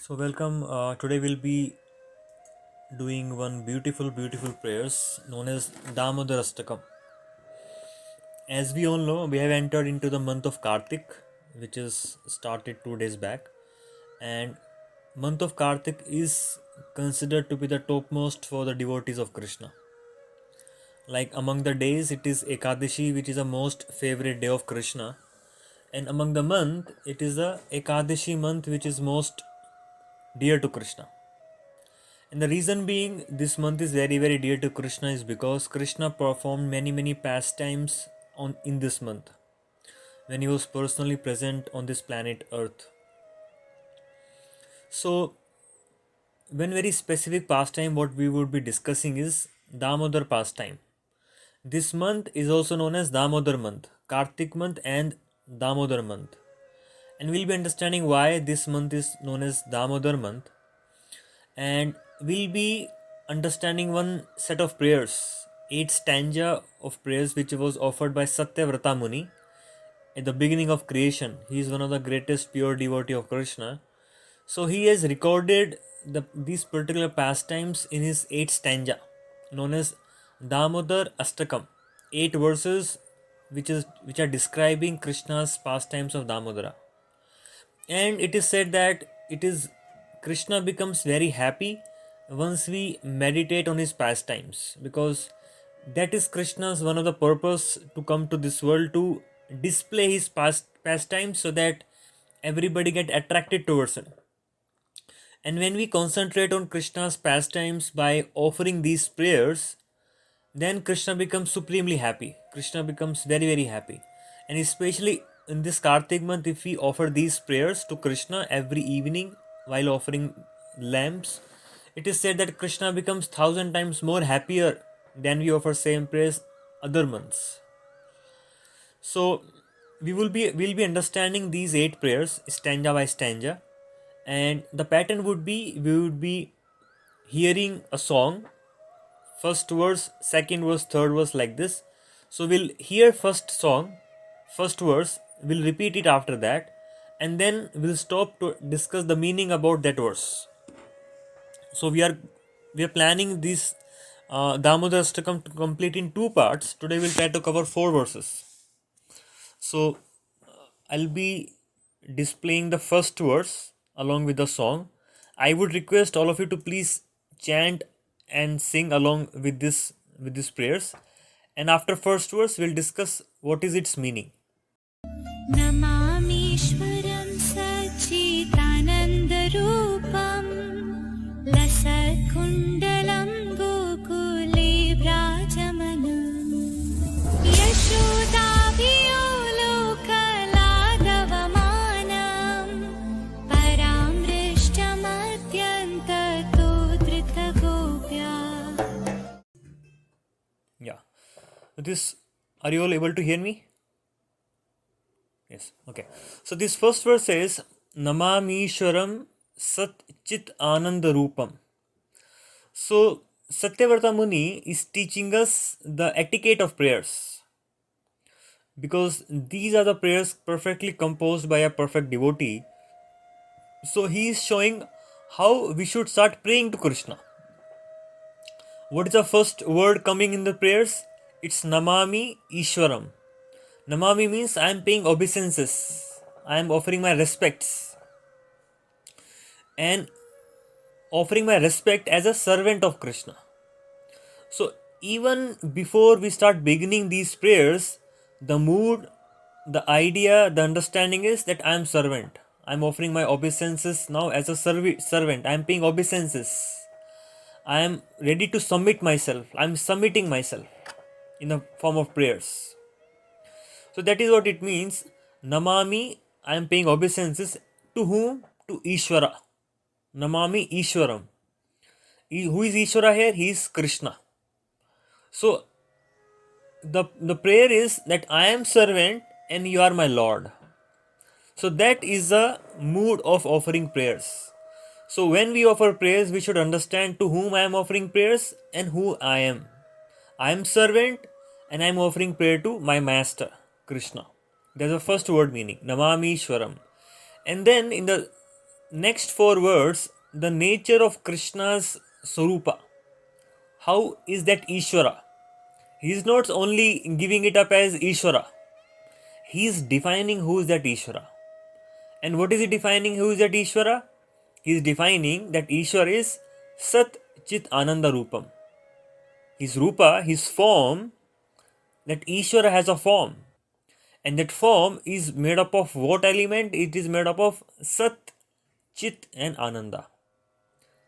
So welcome. Today we'll be doing one beautiful prayers known as Damodarashtakam. As we all know, we have entered into the month of Karthik, which is started 2 days back, and month of Karthik is considered to be the topmost for the devotees of Krishna. Like among the days, it is Ekadashi, which is the most favorite day of Krishna, and among the month, it is the Ekadashi month, which is most dear to Krishna. And the reason being this month is very dear to Krishna is because Krishna performed many pastimes on in this month when he was personally present on this planet Earth. So one very specific pastime what we would be discussing is Damodar pastime. This month is also known as Damodar month, Kartik month and Damodar month. And we'll be understanding why this month is known as Damodar month, and we'll be understanding one set of prayers, 8 stanza of prayers which was offered by Satyavrata Muni at the beginning of creation. He is one of the greatest pure devotee of Krishna. So he has recorded these particular pastimes in his 8 stanza known as Damodar Ashtakam, 8 verses which are describing Krishna's pastimes of Damodara. And it is said that it is Krishna becomes very happy once we meditate on his pastimes, because that is Krishna's one of the purpose to come to this world, to display his pastimes so that everybody get attracted towards him. And when we concentrate on Krishna's pastimes by offering these prayers, then Krishna becomes supremely happy. Krishna becomes very happy. And especially in this Kartik month, if we offer these prayers to Krishna every evening while offering lamps, it is said that Krishna becomes 1,000 times more happier than we offer same prayers other months. So we'll be understanding these 8 prayers stanza by stanza, and the pattern would be we would be hearing a song, first verse, second verse, third verse, like this. So we'll hear first song, first verse, we'll repeat it after that, and then we'll stop to discuss the meaning about that verse. So we are planning this Damodarashtakam to complete in 2 parts. Today we'll try to cover 4 verses. So I'll be displaying the first verse along with the song. I would request all of you to please chant and sing along with these prayers. And after first verse, we'll discuss what is its meaning. नमामीश्वरं सच्चिदानन्दरूपं लसत्कुण्डलं गोकुले व्राजमनं यशोदाभियो लोकलाघवमानं परामृष्टमत्यन्ततो धृतगोप्या. Yeah. Are you all able to hear me? Yes. Okay. So this first verse says, Namamishwaram Sat Chit Ananda Rupam. So Satyavrata Muni is teaching us the etiquette of prayers, because these are the prayers perfectly composed by a perfect devotee. So he is showing how we should start praying to Krishna. What is the first word coming in the prayers? It's Namami Ishwaram. Namami means I am paying obeisances, I am offering my respects, and offering my respect as a servant of Krishna. So even before we start beginning these prayers, the mood, the idea, the understanding is that I am servant. I am offering my obeisances now as a servant. I am paying obeisances. I am ready to submit myself. I am submitting myself in the form of prayers. So that is what it means. Namami, I am paying obeisances to whom? To Ishvara. Namami Ishwaram. Who is Ishvara here? He is Krishna. So the prayer is that I am servant and you are my Lord. So that is the mood of offering prayers. So when we offer prayers, we should understand to whom I am offering prayers and who I am. I am servant and I am offering prayer to my master, Krishna. That's the first word meaning, Namami Ishwaram. And then in the next four words, the nature of Krishna's Sarupa. How is that Ishvara? He is not only giving it up as Ishvara, he is defining who is that Ishvara. And what is he defining who is that Ishvara? He is defining that Ishvara is Sat Chit Ananda Rupam. His Rupa, his form, that Ishvara has a form. And that form is made up of what element? It is made up of Sat, Chit and Ananda.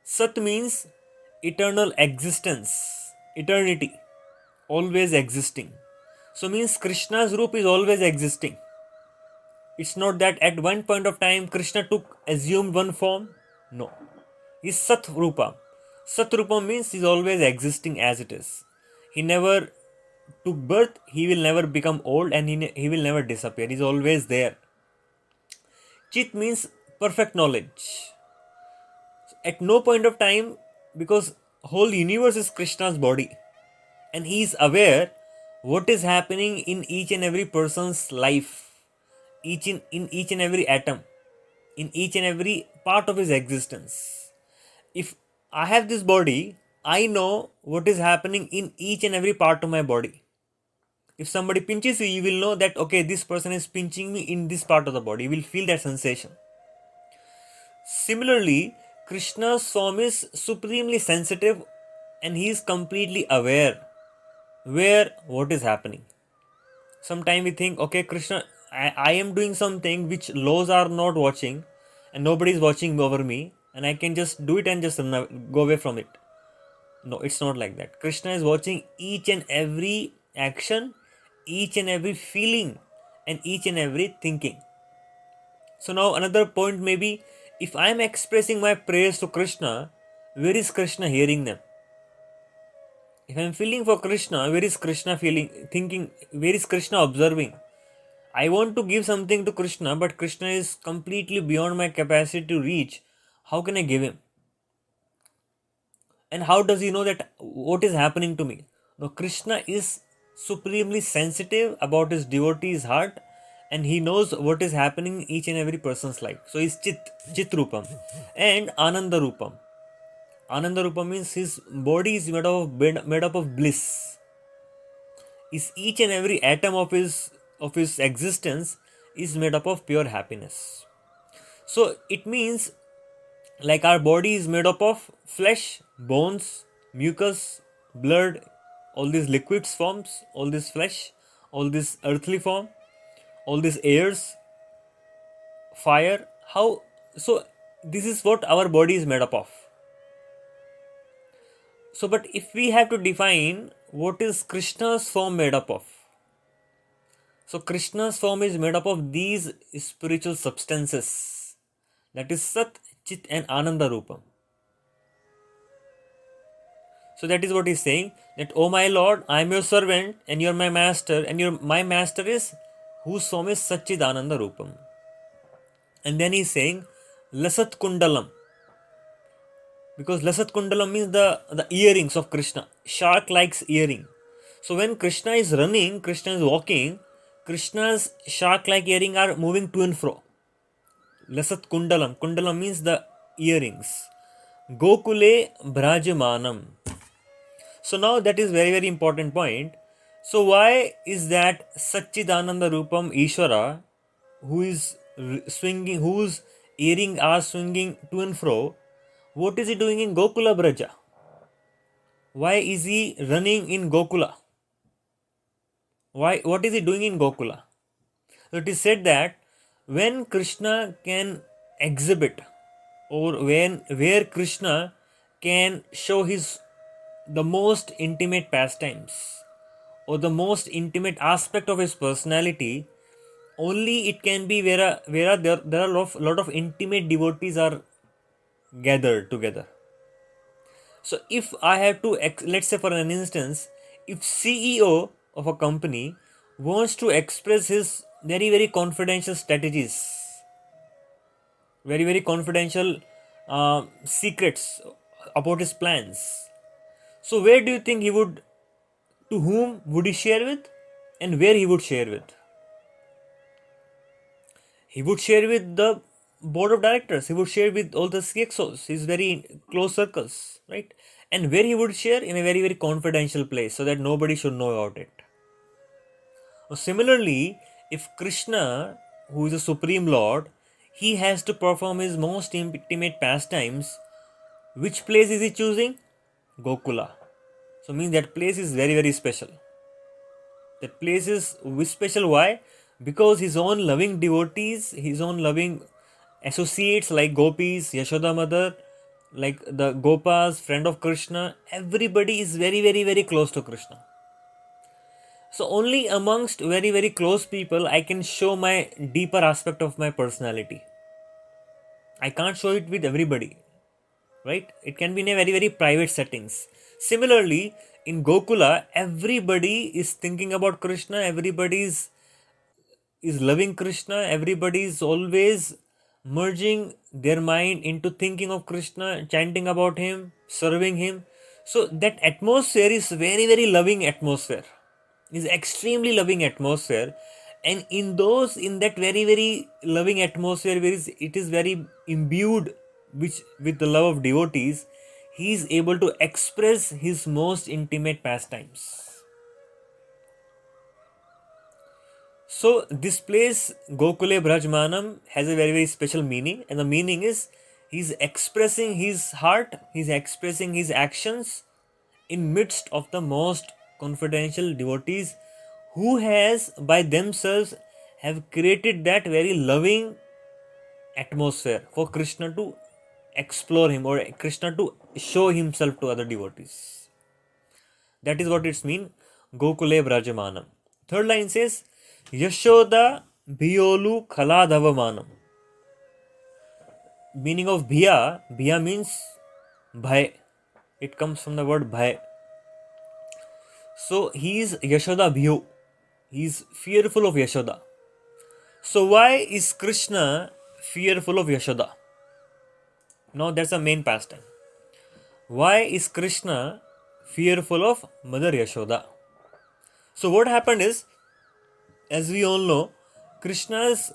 Sat means eternal existence, eternity, always existing. So means Krishna's Roop is always existing. It's not that at one point of time Krishna assumed one form. No. He's Sat Rupa. Sat Rupa means he's always existing as it is. He never took birth, he will never become old, and he will never disappear. He's always there. Chit means perfect knowledge. At no point of time, because whole universe is Krishna's body, and he is aware what is happening in each and every person's life, in each and every atom, in each and every part of his existence. If I have this body, I know what is happening in each and every part of my body. If somebody pinches you, you will know that okay, this person is pinching me in this part of the body. You will feel that sensation. Similarly, Krishna's form is supremely sensitive and he is completely aware where what is happening. Sometimes we think, okay, Krishna, I am doing something which laws are not watching and nobody is watching over me and I can just do it and just go away from it. No, it's not like that. Krishna is watching each and every action, each and every feeling, and each and every thinking. So now another point may be, if I am expressing my prayers to Krishna, where is Krishna hearing them? If I am feeling for Krishna, where is Krishna thinking, where is Krishna observing? I want to give something to Krishna, but Krishna is completely beyond my capacity to reach. How can I give him? And how does he know that what is happening to me? No, Krishna is supremely sensitive about his devotee's heart and he knows what is happening in each and every person's life. So he's Chit Rupam and Ananda Rupam. Ananda Rupam means his body is made up of bliss. Is each and every atom of his existence is made up of pure happiness. So it means like our body is made up of flesh, bones, mucus, blood, all these liquids forms, all this flesh, all this earthly form, all these airs, fire. How? So this is what our body is made up of. So but if we have to define what is Krishna's form made up of. So Krishna's form is made up of these spiritual substances. That is Sat, Chit and Ananda Rupam. So that is what he's saying, that oh my Lord, I am your servant and you are my master, and my master is whose form is Satchidananda Rupam. And then he's saying Lasat Kundalam. Because Lasat Kundalam means the earrings of Krishna. Shark likes earring. So when Krishna is running, Krishna is walking, Krishna's shark like earring are moving to and fro. Lasat Kundalam. Kundalam means the earrings. Gokule Brajamanam. So now that is very very important point. So why is that Satchidananda Rupam Ishvara, who is swinging, whose earring are swinging to and fro, what is he doing in Gokula Braja? Why is he running in Gokula? What is he doing in Gokula? So it is said that when Krishna can exhibit, or where Krishna can show the most intimate pastimes or the most intimate aspect of his personality, only it can be where there are a lot of intimate devotees are gathered together. So if I have to, let's say for an instance, if CEO of a company wants to express his very very confidential strategies, very very confidential secrets about his plans, so where do you think to whom would he share with and where he would share with? He would share with the board of directors. He would share with all the CXOs, his very close circles, right? And where he would share in a very, very confidential place so that nobody should know about it. Similarly, if Krishna, who is the Supreme Lord, he has to perform his most intimate pastimes, which place is he choosing? Gokula. So means that place is very, very special. That place is special. Why? Because his own loving devotees, his own loving associates like gopis, Yashoda mother, like the Gopas, friend of Krishna, everybody is very, very, very close to Krishna. So only amongst very, very close people I can show my deeper aspect of my personality. I can't show it with everybody, right? It can be in a very, very private settings. Similarly, in Gokula, everybody is thinking about Krishna, everybody is loving Krishna, everybody is always merging their mind into thinking of Krishna, chanting about him, serving him. So that atmosphere is very, very loving atmosphere. Is extremely loving atmosphere. And in that very, very loving atmosphere where it is very imbued with the love of devotees, he is able to express his most intimate pastimes. So this place Gokule Brajmanam has a very, very special meaning, and the meaning is he's expressing his heart, he's expressing his actions in midst of the most confidential devotees who has by themselves have created that very loving atmosphere for Krishna to explore him or Krishna to show himself to other devotees. That is what it's mean. Gokule Brajamanam. Third line says Yashoda Bhiyolu Khaladavamanam. Meaning of Bhiya, Bhiya means Bhai. It comes from the word Bhai. So he is Yashoda Bhiyo. He is fearful of Yashoda. So why is Krishna fearful of Yashoda? Now that's the main pastime. Why is Krishna fearful of Mother Yashoda? So what happened is, as we all know, Krishna is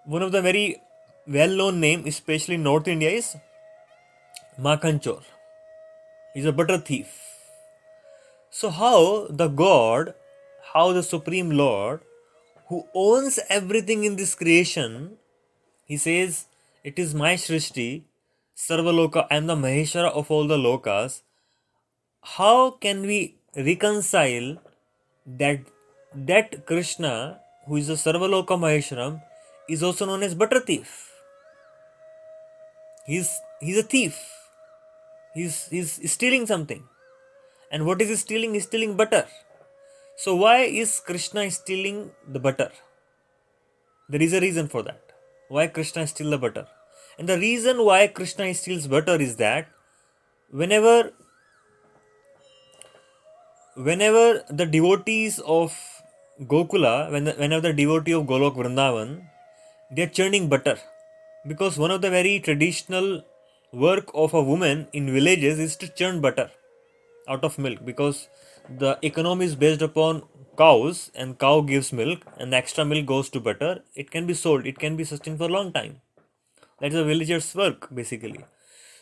one of the very well-known name, especially in North India, is Makhanchor. He's a butter thief. So how the God, how the Supreme Lord, who owns everything in this creation, he says, it is my Srishti, Sarvaloka, I am the Maheshwara of all the Lokas. How can we reconcile that Krishna, who is the Sarvaloka Maheshwaram, is also known as butter thief? He's a thief. He's stealing something. And what is he stealing? He's stealing butter. So why is Krishna stealing the butter? There is a reason for that. Why Krishna steals the butter? And the reason why Krishna steals butter is that whenever the devotees of Gokula, whenever the devotee of Golok Vrindavan, they are churning butter. Because one of the very traditional work of a woman in villages is to churn butter out of milk, because the economy is based upon cows and cow gives milk and the extra milk goes to butter. It can be sold, it can be sustained for a long time. That's a villager's work basically.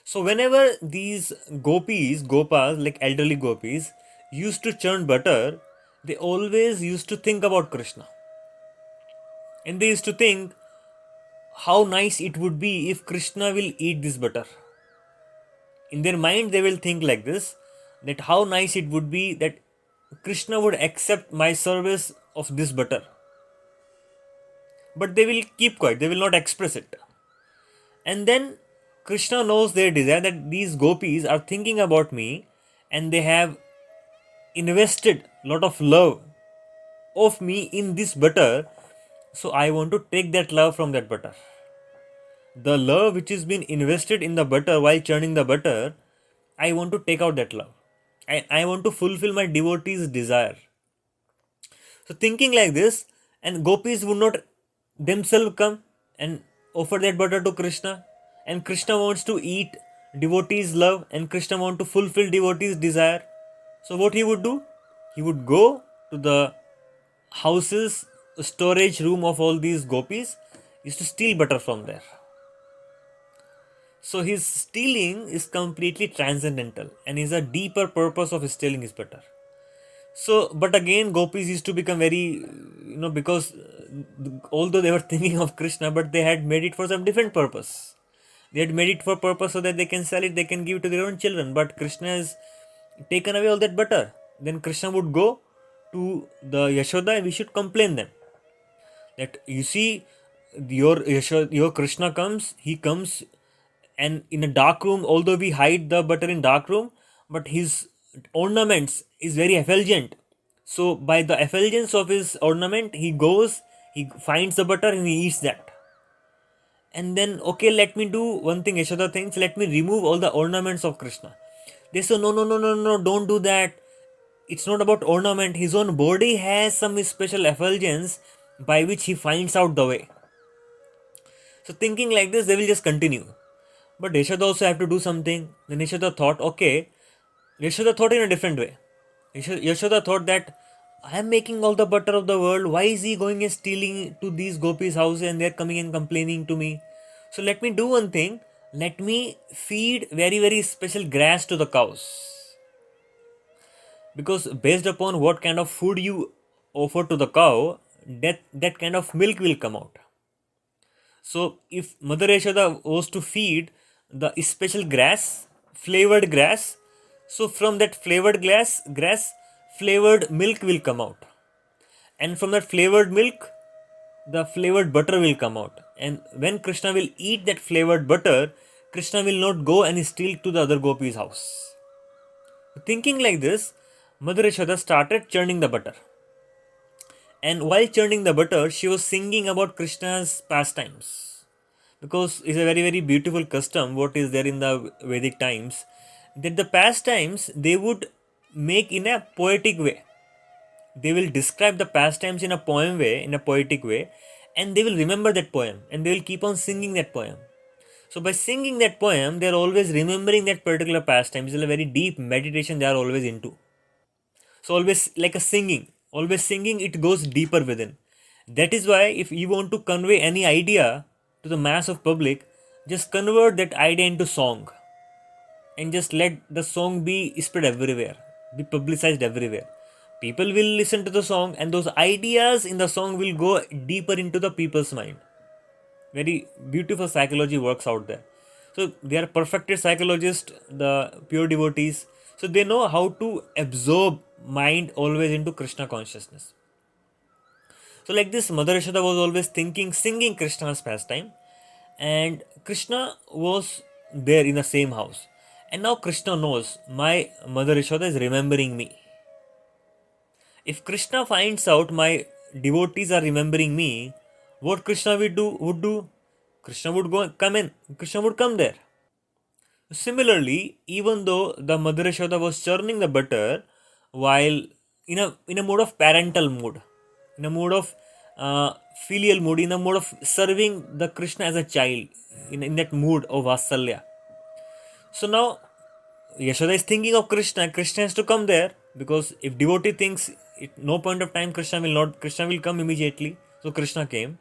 So whenever these gopas, like elderly gopis, used to churn butter, they always used to think about Krishna. And they used to think how nice it would be if Krishna will eat this butter. In their mind they will think like this, that how nice it would be that Krishna would accept my service of this butter. But they will keep quiet, they will not express it. And then Krishna knows their desire, that these gopis are thinking about me and they have invested a lot of love of me in this butter. So I want to take that love from that butter. The love which has been invested in the butter while churning the butter, I want to take out that love. I want to fulfill my devotee's desire. So thinking like this, and gopis would not themselves come and offer that butter to Krishna, and Krishna wants to eat devotee's love, and Krishna wants to fulfill devotee's desire. So what he would do? He would go to the houses, storage room of all these gopis, is to steal butter from there. So his stealing is completely transcendental and is a deeper purpose of stealing is better. So, but again, gopis used to become very, because although they were thinking of Krishna, but they had made it for some different purpose. They had made it for purpose so that they can sell it, they can give it to their own children. But Krishna has taken away all that butter. Then Krishna would go to the Yashoda and we should complain them that you see your Krishna comes, he comes and in a dark room, although we hide the butter in dark room, but his ornaments is very effulgent. So by the effulgence of his ornament, he goes, he finds the butter and he eats that. And then, okay, let me do one thing, Yashoda thinks, let me remove all the ornaments of Krishna. They say, no, no, no, no, no, don't do that. It's not about ornament. His own body has some special effulgence by which he finds out the way. So thinking like this, they will just continue. But Yashoda also have to do something. Then Yashoda thought, okay, Yashoda thought in a different way. Yashoda thought that I am making all the butter of the world. Why is he going and stealing to these gopis' house and they're coming and complaining to me? So let me do one thing. Let me feed very, very special grass to the cows. Because based upon what kind of food you offer to the cow, that kind of milk will come out. So if Mother Yashoda was to feed the special grass, flavored grass, so from that flavored grass, flavored milk will come out. And from that flavored milk, the flavored butter will come out. And when Krishna will eat that flavored butter, Krishna will not go and steal to the other gopis' house. Thinking like this, Mother Yashoda started churning the butter. And while churning the butter, she was singing about Krishna's pastimes. Because it's a very, very beautiful custom, what is there in the Vedic times, that the pastimes they would make in a poetic way. They will describe the pastimes in a poem way, in a poetic way, and they will remember that poem and they will keep on singing that poem. So by singing that poem, they are always remembering that particular pastime. It's a very deep meditation they are always into. So always like a singing, always singing, it goes deeper within. That is why if you want to convey any idea to the mass of public, just convert that idea into song and just let the song be spread everywhere, be publicized everywhere. People will listen to the song and those ideas in the song will go deeper into the people's mind. Very beautiful psychology works out there. So they are perfected psychologists, the pure devotees. So they know how to absorb mind always into Krishna consciousness. So like this, Mother Yashoda was always thinking, singing Krishna's pastime, and Krishna was there in the same house. And now Krishna knows my Mother Yashoda is remembering me. If Krishna finds out my devotees are remembering me, what Krishna would do? Krishna would go come in. Krishna would come there. Similarly, even though the Mother Yashoda was churning the butter while in a mode of parental mood, in a mode of filial mood, in a mode of serving the Krishna as a child, in that mood of Vasalya. So now Yashoda is thinking of Krishna. Krishna has to come there because if devotee thinks at no point of time Krishna will come immediately. So Krishna came,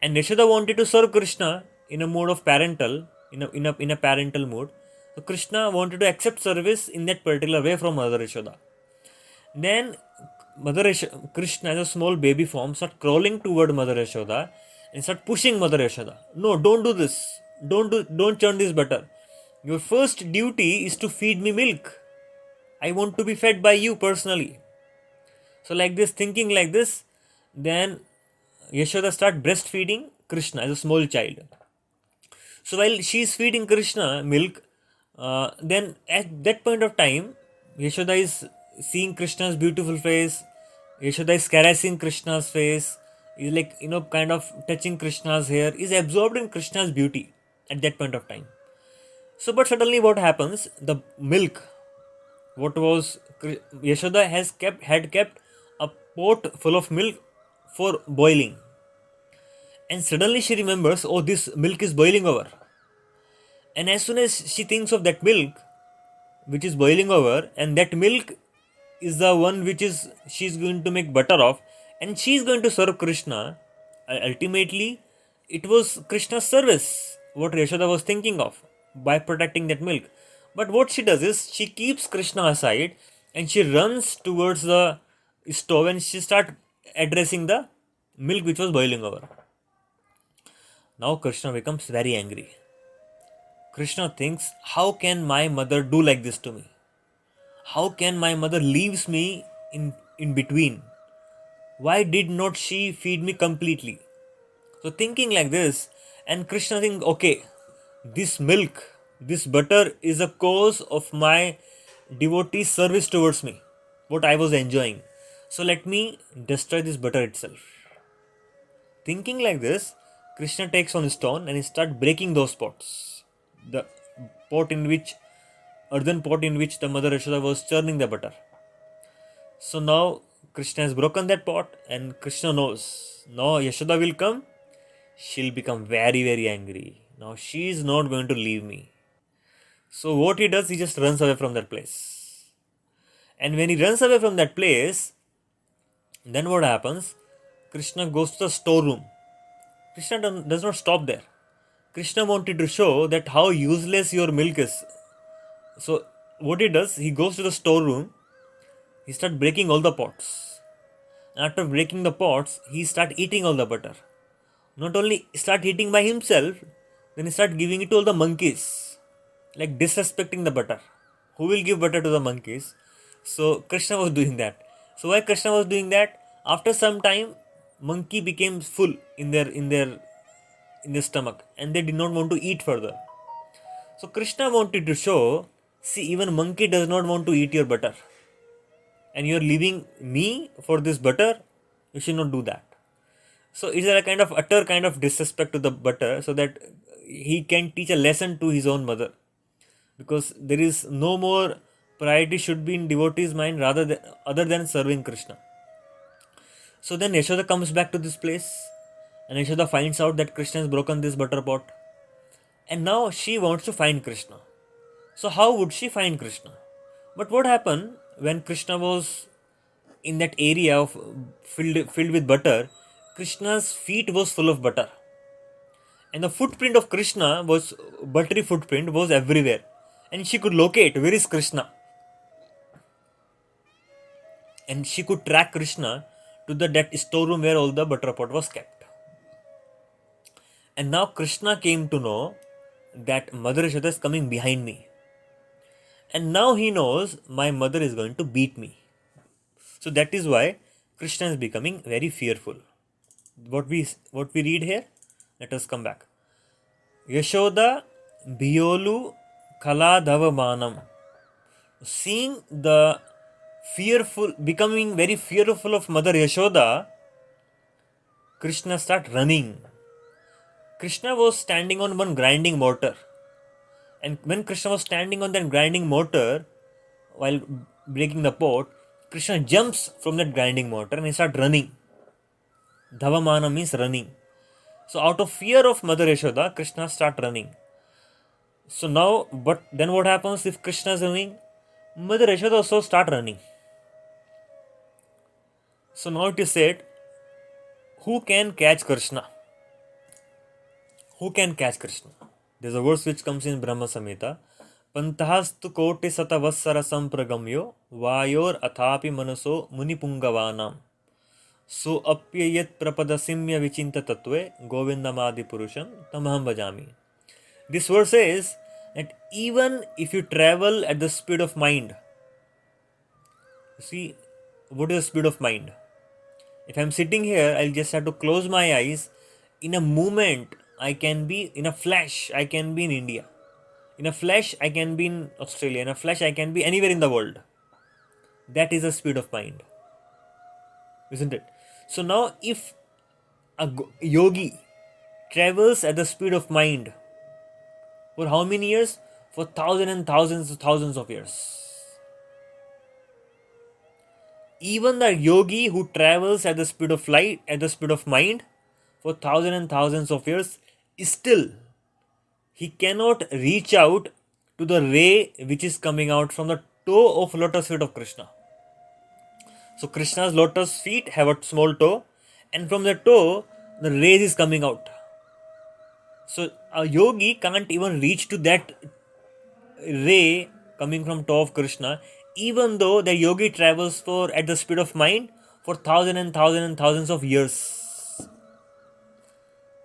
and Yashoda wanted to serve Krishna in a mode of parental, in a parental mood. So Krishna wanted to accept service in that particular way from Mother Yashoda. Then Krishna as a small baby form start crawling toward Mother Yashoda and start pushing Mother Yashoda. No, don't do this. Don't churn this butter. Your first duty is to feed me milk. I want to be fed by you personally. So like this, thinking like this, then Yashoda start breastfeeding Krishna as a small child. So while she is feeding Krishna milk, then at that point of time, Yashoda is seeing Krishna's beautiful face. Yashoda is caressing Krishna's face. Is like kind of touching Krishna's hair. Is absorbed in Krishna's beauty at that point of time. So, but suddenly, what happens? The milk, what was Yashoda had kept a pot full of milk for boiling, and suddenly she remembers, oh, this milk is boiling over. And as soon as she thinks of that milk, which is boiling over, and that milk is the one which is she's going to make butter of, and she's going to serve Krishna. Ultimately, it was Krishna's service what Yashoda was thinking of. by protecting that milk. But what she does is she keeps Krishna aside and she runs towards the stove and she starts addressing the milk which was boiling over. Now Krishna becomes very angry. Krishna thinks, how can my mother do like this to me? How can my mother leaves me in between? Why did not she feed me completely? So thinking like this, and Krishna thinks, okay, this milk, this butter is a cause of my devotee service towards me, what I was enjoying. So let me destroy this butter itself. Thinking like this, Krishna takes one stone and he starts breaking those pots. The pot in which, earthen pot in which the mother Yashoda was churning the butter. So now Krishna has broken that pot and Krishna knows, now Yashoda will come, she'll become very, very angry. Now she is not going to leave me. So what he does, he just runs away from that place. And when he runs away from that place, then what happens? Krishna goes to the storeroom. Krishna does not stop there. Krishna wanted to show that how useless your milk is. So what he does, he goes to the storeroom, he starts breaking all the pots. And after breaking the pots, he starts eating all the butter. Not only start eating by himself, then he start giving it to all the monkeys. Like disrespecting the butter. Who will give butter to the monkeys? So Krishna was doing that. So why Krishna was doing that? After some time, monkey became full in their stomach and they did not want to eat further. So Krishna wanted to show, see, even monkey does not want to eat your butter. And you are leaving me for this butter, you should not do that. So it's a kind of utter kind of disrespect to the butter so that he can teach a lesson to his own mother. Because there is no more priority should be in devotee's mind other than serving Krishna. So then Yashoda comes back to this place and Yashoda finds out that Krishna has broken this butter pot. And now she wants to find Krishna. So how would she find Krishna? But what happened when Krishna was in that area of filled with butter? Krishna's feet was full of butter. And the footprint of Krishna was, buttery footprint was everywhere. And she could locate where is Krishna. And she could track Krishna to that storeroom where all the butter pot was kept. And now Krishna came to know that Mother Yashoda is coming behind me. And now he knows my mother is going to beat me. So that is why Krishna is becoming very fearful. What we read here, let us come back. Yashoda Bhiyolu Kala Dhavamanam. Seeing the fearful, becoming very fearful of Mother Yashoda, Krishna started running. Krishna was standing on one grinding mortar. And when Krishna was standing on that grinding mortar, while breaking the pot, Krishna jumps from that grinding mortar and he starts running. Dhavamana means running. So out of fear of Mother Yashoda, Krishna starts running. So now, but then what happens if Krishna is running? Mother Yashoda also start running. So now it is said, who can catch Krishna? Who can catch Krishna? There's a verse which comes in Brahma Samhita. Pantahastu koti satavassara sampragamyo vayor athapi manaso munipungavaanam. So apyayat prapadasimya vichinta tatve govindamadi purusham tamaham bhajami. This verse says that even if you travel at the speed of mind, see, what is the speed of mind? If I'm sitting here, I'll just have to close my eyes. In a moment, I can be, in a flash, I can be in India. In a flash, I can be in Australia. In a flash, I can be anywhere in the world. That is the speed of mind. Isn't it? So now, if a yogi travels at the speed of mind, for how many years? For thousands of years. Even the yogi who travels at the speed of light, at the speed of mind, for thousands of years, still he cannot reach out to the ray which is coming out from the toe of lotus feet of Krishna. So Krishna's lotus feet have a small toe, and from the toe the rays is coming out. So A yogi can't even reach to that ray coming from top of Krishna, even though the yogi travels for at the speed of mind for thousands of years.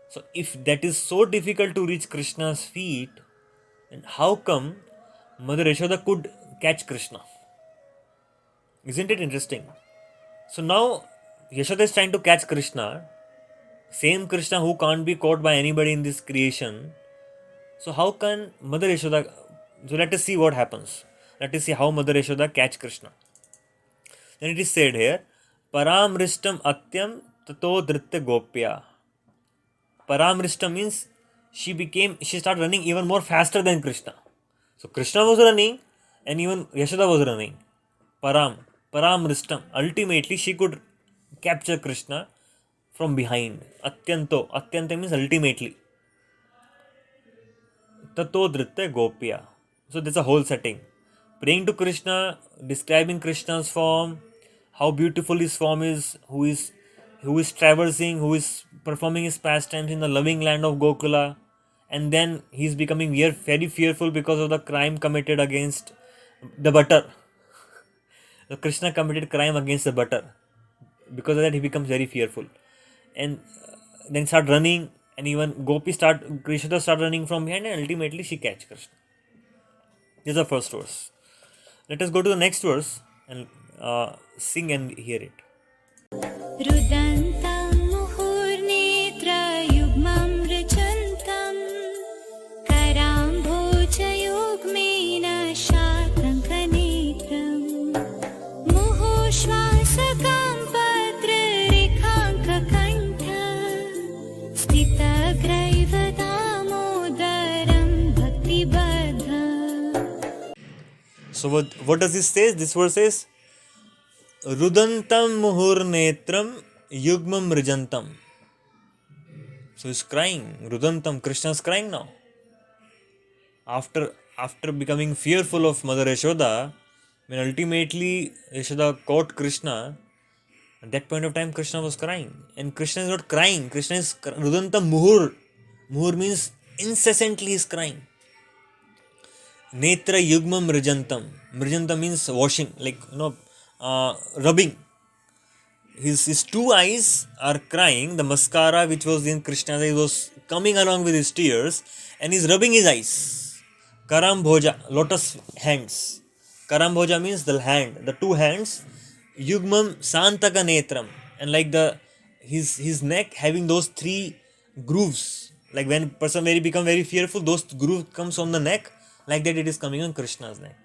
So if that is so difficult to reach Krishna's feet, then how come Mother Yashoda could catch Krishna? Isn't it interesting? So now Yashoda is trying to catch Krishna, same Krishna who can't be caught by anybody in this creation. So how can Mother Yashoda? So let us see what happens. Let us see how Mother Yashoda catch Krishna. Then it is said here, Paramrishtam Atyam Tato Dhritya Gopya. Paramrishtam means she started running even more faster than Krishna. So Krishna was running and even Yashoda was running. Paramrishtam. Ultimately she could capture Krishna from behind. Atyanta means ultimately. Tato Dhritya Gopya. So that's a whole setting. Praying to Krishna, describing Krishna's form, how beautiful his form is, who is traversing, who is performing his pastimes in the loving land of Gokula, and then he is becoming very fearful because of the crime committed against the butter. So Krishna committed crime against the butter. Because of that, he becomes very fearful, and then start running, and even Krishna start running from behind, and ultimately she catch Krishna. This is the first verse. Let us go to the next verse and sing and hear it. रुदन्तं मुहुर्नेत्रयुग्मं मृजन्तं कराम्भोजयुग्मेन शातङ्कनेत्रं मुहुश्वासकम्पत्ररेखाङ्ककण्ठ स्थितग्रैव दामोदरं भक्तिबद्धम्. So what does this say? This verse says, Rudantam muhur netram yugmam rijantam. So he's crying. Rudantam, Krishna is crying now. After becoming fearful of Mother Yashoda, when ultimately Yashoda caught Krishna, at that point of time Krishna was crying. And Krishna is not crying. Krishna is Rudantam muhur. Muhur means incessantly he is crying. Netra yugmam mrijantam. Mrijantam means washing, like rubbing. His two eyes are crying. The mascara which was in Krishna's eyes was coming along with his tears, and he's rubbing his eyes. Karambhoja, lotus hands. Karambhoja means the hand, the two hands. Yugmam santaka netram, and like his neck having those three grooves. Like when person become very fearful, those grooves comes on the neck. Like that it is coming on Krishna's neck.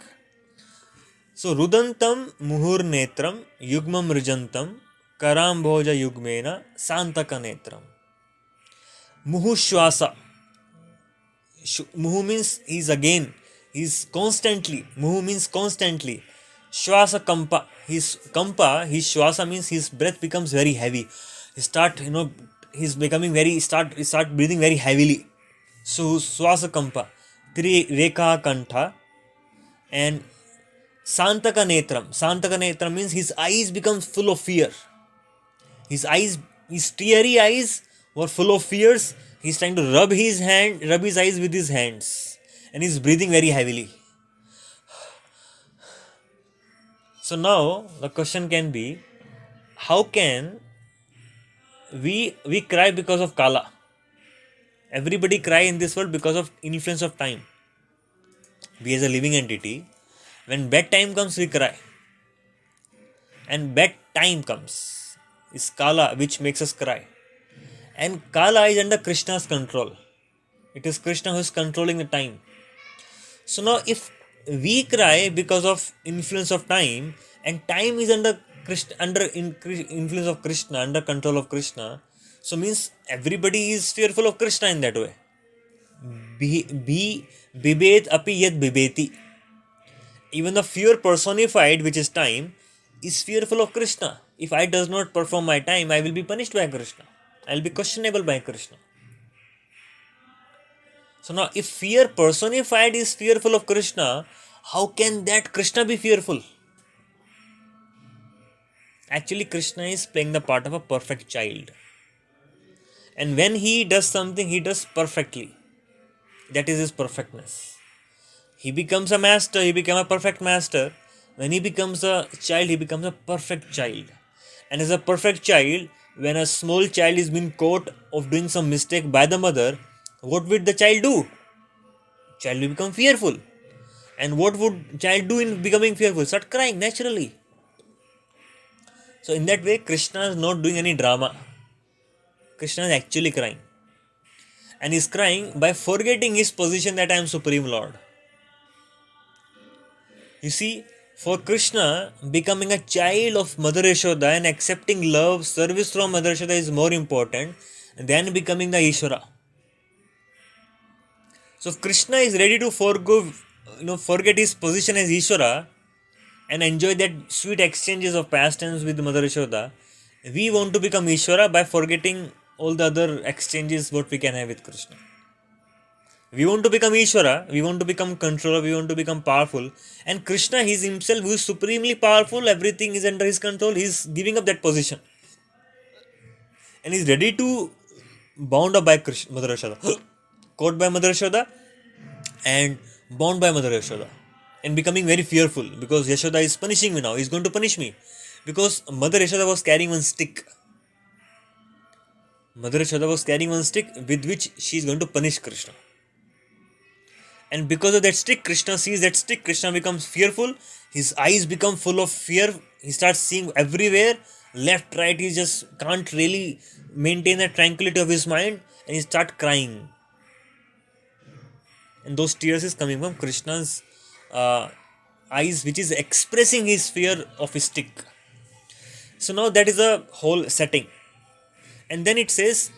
So Rudantam Muhur Netram Yugmam Rijantam Karambhoja Yugmena Santaka Netram. Muhu Shwasa. Muhu means he's constantly. Muhu means constantly. Shwasa Kampa. His Shwasa means his breath becomes very heavy. He's becoming start breathing very heavily. So Shwasa Kampa. Rekha Kantha, and Santaka Netram means his eyes become full of fear. His teary eyes were full of fears. He's trying to rub his eyes with his hands, and he's breathing very heavily. So now the question can be, how can we cry because of Kala? Everybody cry in this world because of influence of time. We as a living entity, when bad time comes, we cry. And bad time comes. It's Kala which makes us cry. And Kala is under Krishna's control. It is Krishna who is controlling the time. So now if we cry because of influence of time, and time is under influence of Krishna, under control of Krishna, so means everybody is fearful of Krishna in that way. Bibet api yad bibeti. Even the fear personified, which is time, is fearful of Krishna. If I does not perform my time, I will be punished by Krishna. I will be questionable by Krishna. So now if fear personified is fearful of Krishna, how can that Krishna be fearful? Actually, Krishna is playing the part of a perfect child. And when he does something, he does perfectly. That is his perfectness. He becomes a master, he becomes a perfect master. When he becomes a child, he becomes a perfect child. And as a perfect child, when a small child is being caught of doing some mistake by the mother, what would the child do? Child will become fearful. And what would child do in becoming fearful? Start crying naturally. So in that way, Krishna is not doing any drama. Krishna is actually crying. And he's crying by forgetting his position that I am Supreme Lord. You see, for Krishna, becoming a child of Mother Yashoda and accepting love, service from Mother Yashoda is more important than becoming the Ishvara. So if Krishna is ready to forget his position as Ishvara and enjoy that sweet exchanges of pastimes with Mother Yashoda, we want to become Ishvara by forgetting all the other exchanges what we can have with Krishna. We want to become Ishvara, we want to become controller, we want to become powerful. And Krishna, he is himself who is supremely powerful, everything is under his control, he is giving up that position. And he is ready to bound up by Mother Yashoda, caught by Mother Yashoda and bound by Mother Yashoda. And becoming very fearful because Yashoda is punishing me now, he is going to punish me. Because Mother Yashoda was carrying one stick. Mother Yashoda was carrying one stick with which she is going to punish Krishna. And because of that stick, Krishna sees that stick, Krishna becomes fearful, his eyes become full of fear, he starts seeing everywhere, left, right, he just can't really maintain the tranquility of his mind and he starts crying. And those tears is coming from Krishna's eyes, which is expressing his fear of his stick. So now that is a whole setting. And then it says,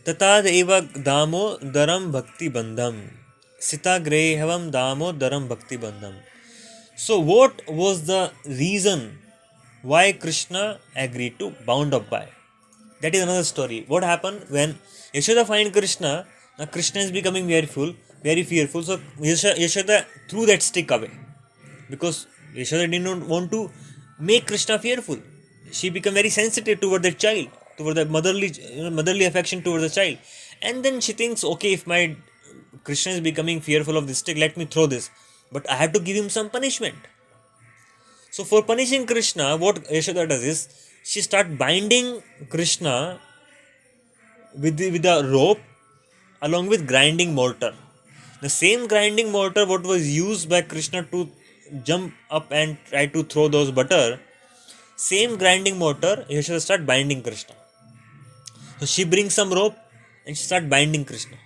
Tata Deva Damodaram Bhakti Bandham. Sita Grehavam Damodaram Bhakti Bandham. So, what was the reason why Krishna agreed to bound up by? That is another story. What happened when Yashoda find Krishna? Now Krishna is becoming very fearful. So Yashoda threw that stick away because Yashoda did not want to make Krishna fearful. She became very sensitive toward that child, toward the motherly affection toward the child. And then she thinks, okay, if my Krishna is becoming fearful of this stick, let me throw this. But I have to give him some punishment. So for punishing Krishna, what Yashoda does is, she starts binding Krishna with a rope along with grinding mortar. The same grinding mortar what was used by Krishna to jump up and try to throw those butter, same grinding mortar, Yashoda start binding Krishna. So she brings some rope and she start binding Krishna.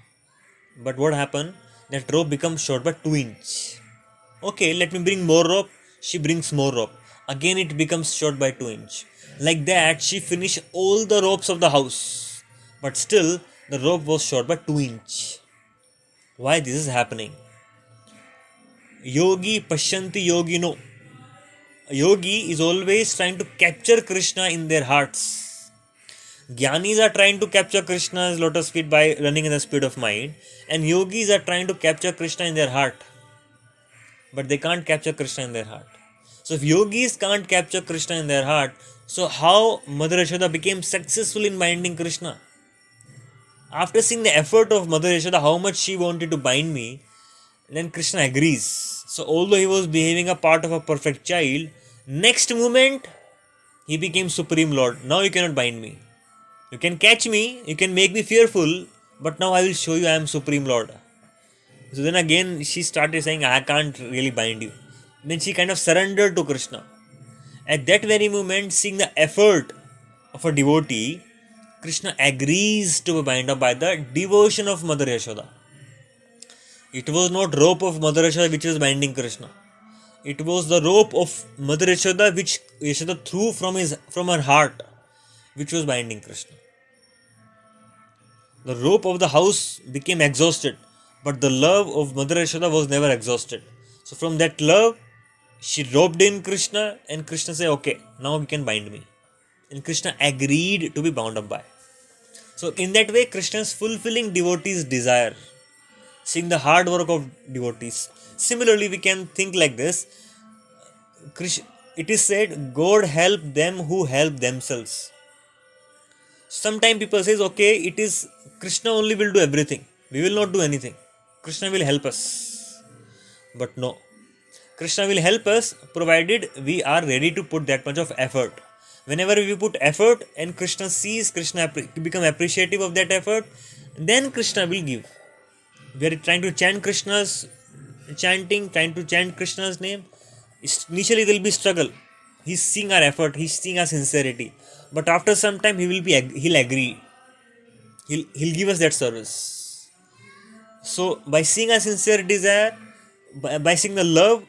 But what happened? That rope becomes short by 2 inches. Okay, let me bring more rope. She brings more rope. Again it becomes short by 2 inches. Like that, she finished all the ropes of the house. But still, the rope was short by 2 inches. Why this is happening? Yogi Pashyanti Yogino. A yogi is always trying to capture Krishna in their hearts. Jnanis are trying to capture Krishna's lotus feet by running in the speed of mind, and yogis are trying to capture Krishna in their heart. But they can't capture Krishna in their heart. So if yogis can't capture Krishna in their heart, so how Mother Yashoda became successful in binding Krishna? After seeing the effort of Mother Yashoda, how much she wanted to bind me, then Krishna agrees. So although he was behaving a part of a perfect child, next moment he became Supreme Lord. Now you cannot bind me. You can catch me, you can make me fearful, but now I will show you I am Supreme Lord. So then again she started saying, I can't really bind you. Then she kind of surrendered to Krishna. At that very moment, seeing the effort of a devotee, Krishna agrees to be bound up by the devotion of Mother Yashoda. It was not rope of Mother Yashoda which was binding Krishna. It was the rope of Mother Yashoda which Yashoda threw from her heart, which was binding Krishna. The rope of the house became exhausted, but the love of Mother Yashoda was never exhausted. So from that love, she roped in Krishna, and Krishna said, okay, now you can bind me. And Krishna agreed to be bound up by. So in that way, Krishna is fulfilling devotees' desire, seeing the hard work of devotees. Similarly, we can think like this. It is said, God help them who help themselves. Sometimes people say, okay, it is Krishna only will do everything. We will not do anything. Krishna will help us. But no. Krishna will help us provided we are ready to put that much of effort. Whenever we put effort and Krishna sees, Krishna become appreciative of that effort, then Krishna will give. We are trying to chant Krishna's chanting, trying to chant Krishna's name. Initially there will be struggle. He's seeing our effort, he's seeing our sincerity. But after some time he'll agree. He'll give us that service. So by seeing our sincere desire, by seeing the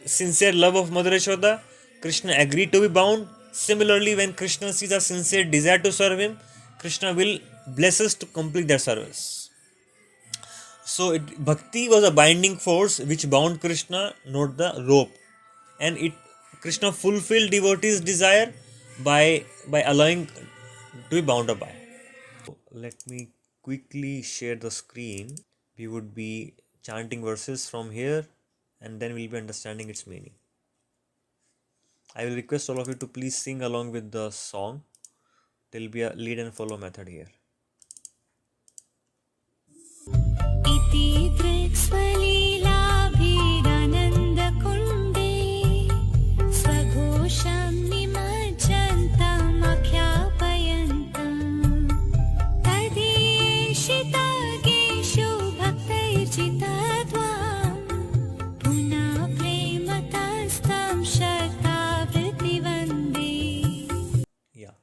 sincere love of Mother Yashoda, Krishna agreed to be bound. Similarly, when Krishna sees a sincere desire to serve him, Krishna will bless us to complete that service. So bhakti was a binding force which bound Krishna, not the rope. And Krishna fulfilled devotees' desire by allowing to be bound up by. Let me quickly share the screen. We would be chanting verses from here and then we'll be understanding its meaning. I will request all of you to please sing along with the song. There will be a lead and follow method here. इति दृक्स्वलीलाभिरानन्दकुण्डे स्वघोषं निमज्जन्तमख्यापयन्तम् तदीशितागेषु भक्तैर्जितत्वां पुनः प्रेमतस्तं शतावृत्तिवन्दे. Yeah.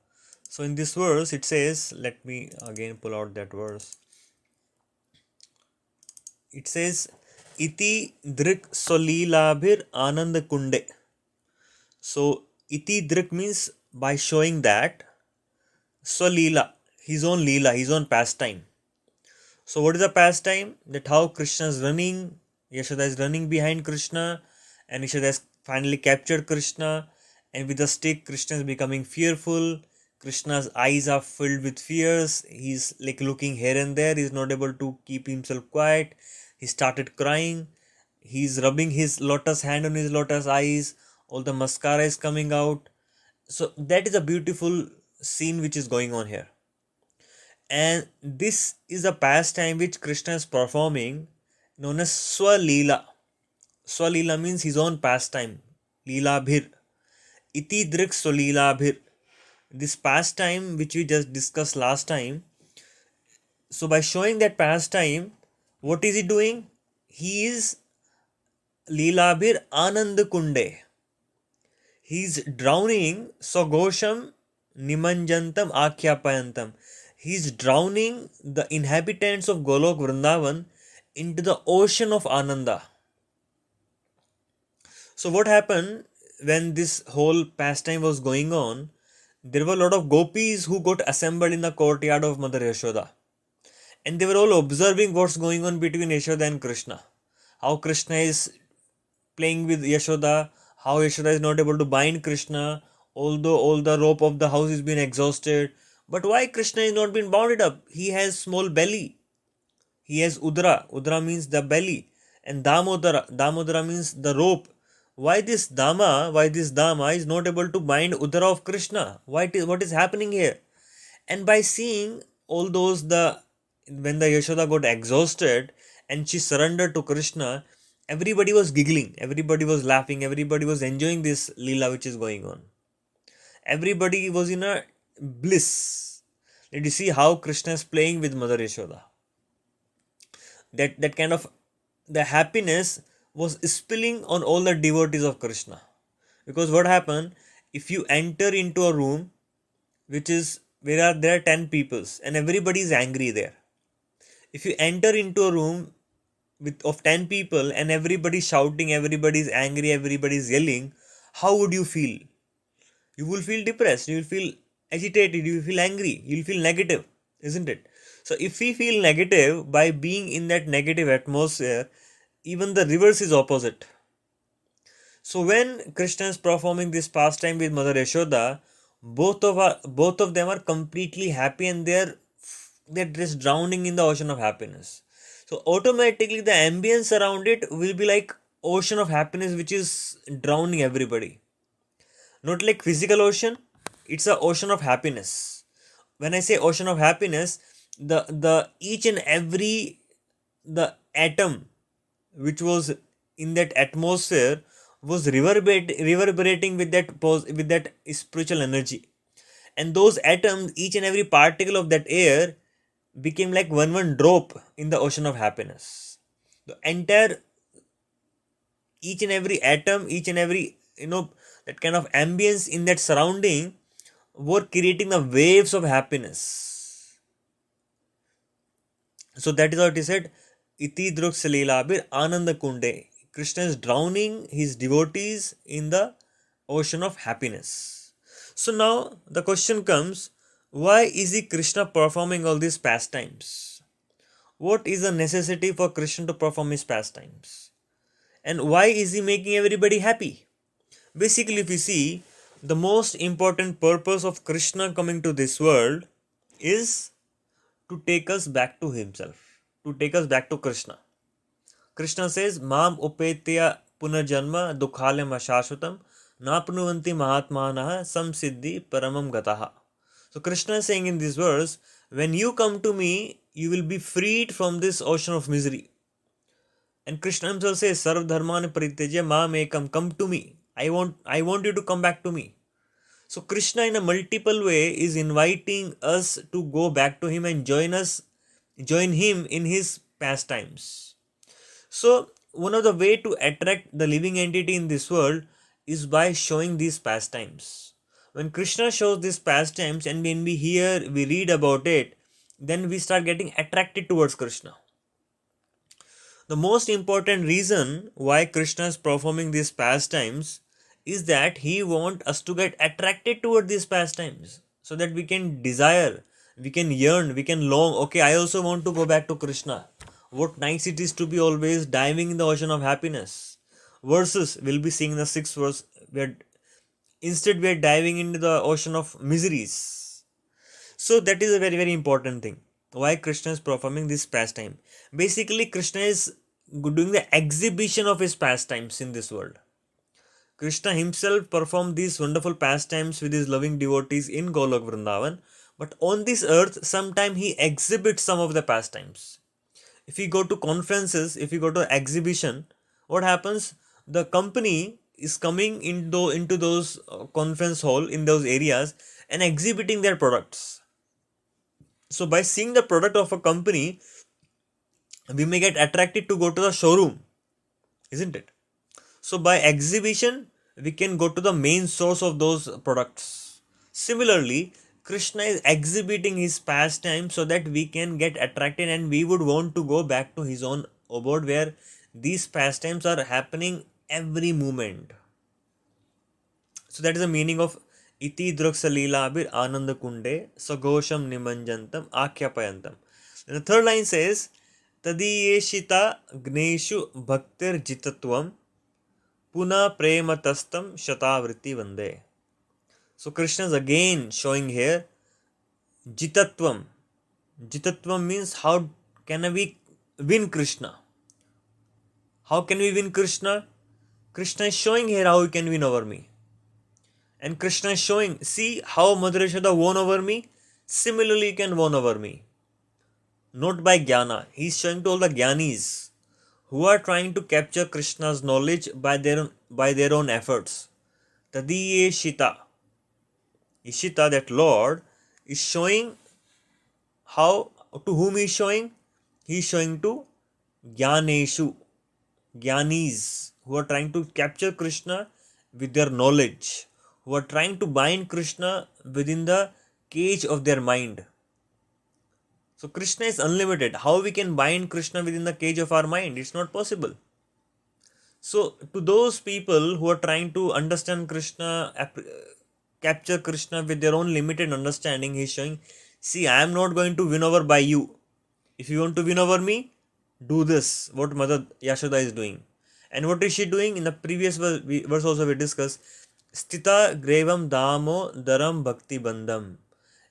So in this verse it says, let me again pull out that verse. It says, Iti drik solilabhir anand kunde. So, Iti drik means by showing that Solila, his own Leela, his own pastime. So, what is the pastime? That how Krishna is running, Yashoda is running behind Krishna, and Yashoda has finally captured Krishna, and with the stick, Krishna is becoming fearful. Krishna's eyes are filled with fears. He's like looking here and there. He's not able to keep himself quiet. He started crying. He's rubbing his lotus hand on his lotus eyes. All the mascara is coming out. So that is a beautiful scene which is going on here. And this is a pastime which Krishna is performing known as Swalila. Swalila means his own pastime. Leelabhir. Iti drik Swalilabhir. This pastime which we just discussed last time. So by showing that pastime, what is he doing? He is Leelabhir Anand Kunde. He is drowning Sagosham Nimanjantam Akhyapayantam. He is drowning the inhabitants of Golok Vrindavan into the ocean of Ananda. So what happened when this whole pastime was going on? There were a lot of gopis who got assembled in the courtyard of Mother Yashoda. And they were all observing what's going on between Yashoda and Krishna. How Krishna is playing with Yashoda, how Yashoda is not able to bind Krishna, although all the rope of the house is being exhausted. But why Krishna is not being bounded up? He has small belly. He has Udra. Udra means the belly. And Damodara. Damodara means the rope. Why this Dama is not able to bind Udra of Krishna? What is happening here? And by seeing all those, when the Yashoda got exhausted and she surrendered to Krishna, everybody was giggling, everybody was laughing, everybody was enjoying this Leela which is going on. Everybody was in a bliss. Did you see how Krishna is playing with Mother Yashoda? That kind of the happiness was spilling on all the devotees of Krishna. Because what happened, if you enter into a room which is where there are 10 people and everybody is angry there. If you enter into a room of 10 people and everybody is shouting, everybody is angry, everybody is yelling, how would you feel? You will feel depressed, you will feel agitated, you will feel angry, you will feel negative, isn't it? So if we feel negative by being in that negative atmosphere, even the reverse is opposite. So when Krishna is performing this pastime with Mother Yashoda, both of them are completely happy and they're just drowning in the ocean of happiness. So automatically the ambience around it will be like ocean of happiness which is drowning everybody. Not like physical ocean, it's an ocean of happiness. When I say ocean of happiness, the each and every the atom which was in that atmosphere was reverberating with with that spiritual energy, and those atoms, each and every particle of that air, became like one drop in the ocean of happiness. The entire, each and every atom, each and every, that kind of ambience in that surrounding were creating the waves of happiness. So that is what he said, iti druk salilabir ananda kunde. Krishna is drowning his devotees in the ocean of happiness. So now the question comes, why is he Krishna performing all these pastimes? What is the necessity for Krishna to perform his pastimes, and why is he making everybody happy? Basically, if you see, the most important purpose of Krishna coming to this world is to take us back to himself, to take us back to Krishna. Krishna says, Mam upetya punarjanma dukhalyam ashashvatam napnuvanti mahatmanah samsiddhi paramam gataha. So Krishna is saying in this verse, when you come to me, you will be freed from this ocean of misery. And Krishna himself says, Sarv dharman parityaja mam ekam, come to me. I want you to come back to me. So Krishna in a multiple way is inviting us to go back to him and join him in his pastimes. So one of the way to attract the living entity in this world is by showing these pastimes. When Krishna shows these pastimes and when we read about it, then we start getting attracted towards Krishna. The most important reason why Krishna is performing these pastimes is that he wants us to get attracted toward these pastimes so that we can desire, we can yearn, we can long. Okay, I also want to go back to Krishna. What nice it is to be always diving in the ocean of happiness. Versus, we'll be seeing the sixth verse where instead we are diving into the ocean of miseries. So that is a very, very important thing. Why Krishna is performing this pastime. Basically, Krishna is doing the exhibition of his pastimes in this world. Krishna himself performed these wonderful pastimes with his loving devotees in Golok Vrindavan, but on this earth, sometime he exhibits some of the pastimes. If you go to conferences, if you go to exhibition, what happens? The company is coming into those conference hall in those areas and exhibiting their products. So by seeing the product of a company, we may get attracted to go to the showroom, isn't it? So by exhibition, we can go to the main source of those products. Similarly, Krishna is exhibiting his pastime so that we can get attracted and we would want to go back to his own abode where these pastimes are happening every moment. So that is the meaning of iti druksalilabir ananda kunde sagosham nimanjantam akhyapayantam. And the third line says, tadiyeshita gneshu bhaktir jitatvam puna prematastam shatavriti vande. So Krishna is again showing here jitatvam. Jitatvam means how can we win Krishna? How can we win Krishna? Krishna is showing here how he can win over me. And Krishna is showing, see how Mother Yashoda won over me? Similarly, you can win over me. Not by jnana. He is showing to all the jnanis who are trying to capture Krishna's knowledge by their own efforts. Tadiye Shita. Ishita, that Lord, is showing how, to whom he is showing? He is showing to Jnaneshu, Jnanis, who are trying to capture Krishna with their knowledge, who are trying to bind Krishna within the cage of their mind. So Krishna is unlimited. How we can bind Krishna within the cage of our mind? It's not possible. So to those people who are trying to understand Krishna, capture Krishna with their own limited understanding, he is showing, see, I am not going to win over by you. If you want to win over me, do this, what Mother Yashoda is doing. And what is she doing? In the previous verse also we discussed, Stita Grevam Damodaram Bhakti Bandham.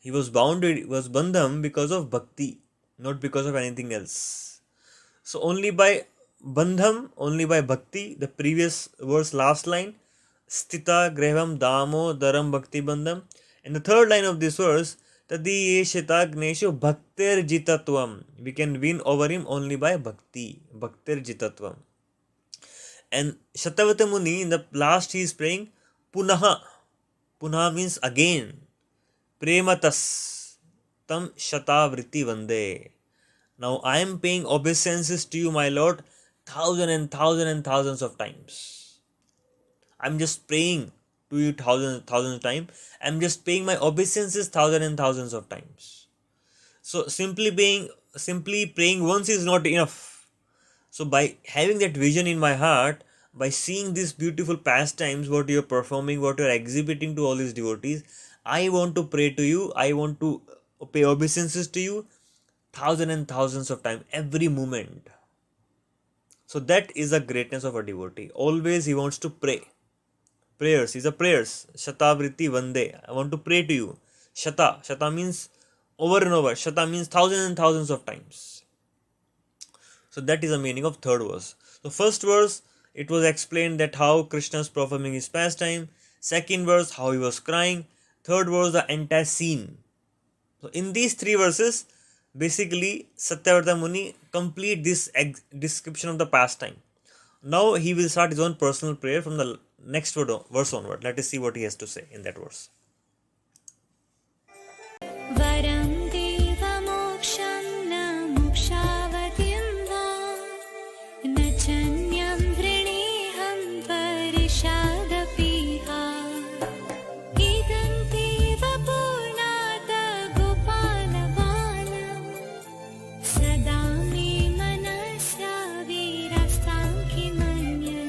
He was bandham because of bhakti, not because of anything else. So only by bandham, only by bhakti, the previous verse last line, Stita Grevam Damodaram Bhakti Bandham. And the third line of this verse, Tadiyeshitagneshu bhaktir jitatvam. We can win over him only by bhakti. Bhaktir jitatvam. And Shatavata Muni, in the last, he is praying Punaha. Punaha means again. Prematas tam shatavriti vande. Now I am paying obeisances to you, my Lord, thousands of times. I'm just praying to you thousands of times. I'm just paying my obeisances thousands of times. So simply praying once is not enough. So by having that vision in my heart, by seeing these beautiful pastimes, what you're performing, what you're exhibiting to all these devotees, I want to pray to you, I want to pay obeisances to you thousands of times, every moment. So that is the greatness of a devotee. Always he wants to pray. Prayers, is a prayers. Shatavriti Vande. I want to pray to you. Shata means over and over. Shata means thousands of times. So that is the meaning of third verse. So first verse, it was explained that how Krishna is performing his pastime. Second verse, how he was crying. Third verse, the entire scene. So in these three verses, basically Satyavrata Muni complete this description of the pastime. Now he will start his own personal prayer from the next verse onward. Let us see what he has to say in that verse. वरं देव मोक्षं न मोक्षावतिं वा न चन्यं वृणेऽहं परिषादपीहा इदं देव पूर्णात् गोपालबालं सदा मे मनसा वीरस्तां किमन्ये.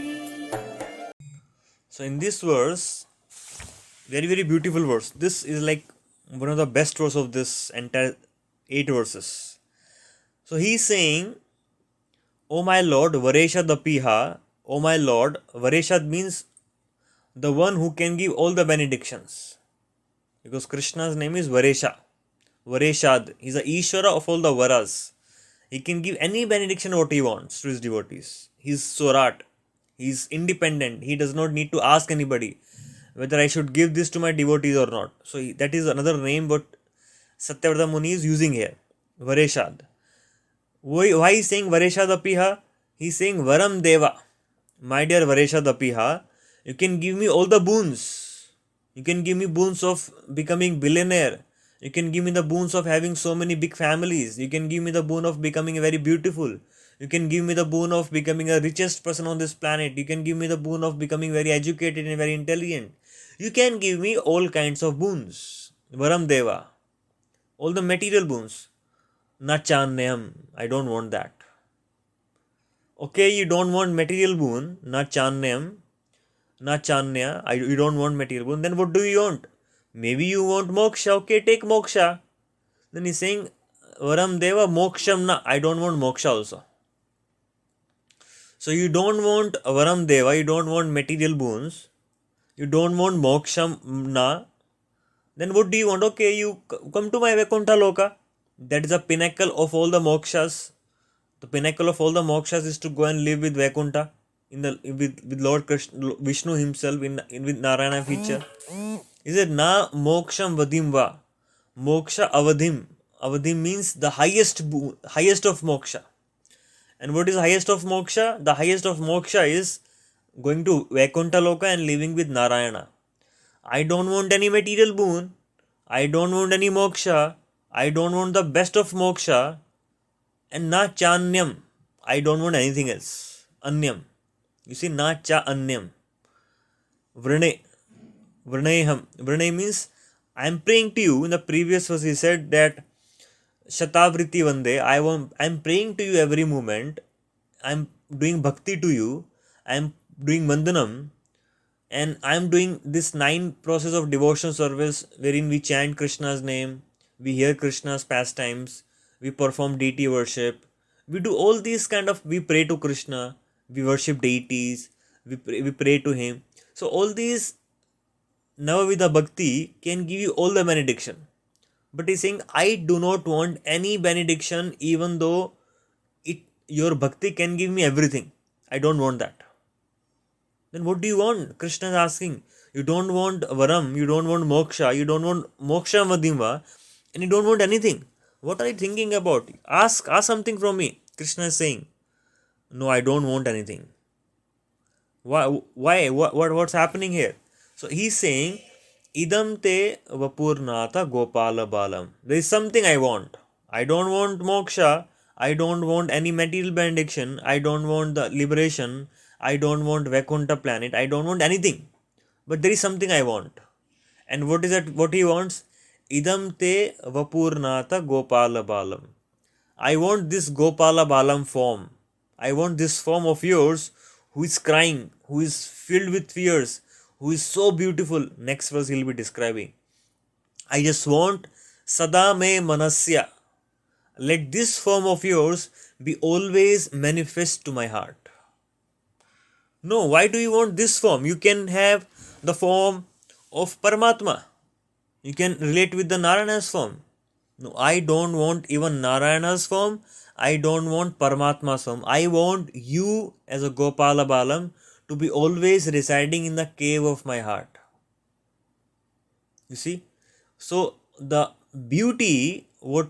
So in this verse, very beautiful verse. This is like one of the best verse of this entire 8 verses. So he is saying, O my Lord, Vareshad Apiha, O my Lord, Vareshad means the one who can give all the benedictions. Because Krishna's name is Varesha. Vareshad. He is the Ishvara of all the Varas. He can give any benediction what he wants to his devotees. He is Swarat. He is independent. He does not need to ask anybody whether I should give this to my devotees or not. So that is another name what Satyavrata Muni is using here. Vareshad. Why is saying Vareshad Apiha? He is saying Varam Deva. My dear Vareshad Apiha, you can give me all the boons. You can give me boons of becoming billionaire. You can give me the boons of having so many big families. You can give me the boon of becoming very beautiful. You can give me the boon of becoming the richest person on this planet. You can give me the boon of becoming very educated and very intelligent. You can give me all kinds of boons. Varam Deva. All the material boons. Na chanyam. I don't want that. Okay, you don't want material boon. Na chanyam. Na chanya. You don't want material boon. Then what do you want? Maybe you want moksha. Okay, take moksha. Then he's saying, Varam Deva moksham na. I don't want moksha also. So you don't want Varam Deva, you don't want material boons, you don't want moksham na, then what do you want? Okay, you come to my Vaikuntha Loka. That is the pinnacle of all the mokshas. The pinnacle of all the mokshas is to go and live with Vaikuntha, with Lord Krishna, Vishnu himself, with Narayana feature. He said, Na moksham vadim va. Moksha avadhim. Avadhim means the highest of moksha. And what is highest of moksha? The highest of moksha is going to Vaikuntha Loka and living with Narayana. I don't want any material boon. I don't want any moksha. I don't want the best of moksha. And na chanyam. I don't want anything else. Anyam. You see, na cha anyam. Vrine. Vrineham. Vrine means I am praying to you. In the previous verse he said that Shatavriti Vande, I'm praying to you every moment. I'm doing bhakti to you. I'm doing Mandanam. And I'm doing this 9 process of devotion service wherein we chant Krishna's name, we hear Krishna's pastimes, we perform deity worship. We do all these we pray to Krishna, we worship deities, we pray to him. So all these Navavidha Bhakti can give you all the benediction. But he's saying, I do not want any benediction even though your bhakti can give me everything. I don't want that. Then what do you want? Krishna is asking. You don't want varam, you don't want moksha, you don't want moksha madhima. and you don't want anything. What are you thinking about? Ask something from me. Krishna is saying, no, I don't want anything. Why? What's happening here? So he's saying, idam te vapurnatha gopala balam. There is something I want. I don't want moksha. I don't want any material benediction. I don't want the liberation. I don't want Vaikuntha planet. I don't want anything. But there is something I want. And what is that? What he wants? Idam te vapurnatha gopala balam. I want this Gopala Balam form. I want this form of yours who is crying, who is filled with fears, who is so beautiful. Next verse he'll be describing. I just want Sada me manasya. Let this form of yours be always manifest to my heart. No, why do you want this form? You can have the form of Paramatma. You can relate with the Narayana's form. No, I don't want even Narayana's form. I don't want Paramatma's form. I want you as a Gopala Balam to be always residing in the cave of my heart. You see? So the beauty, what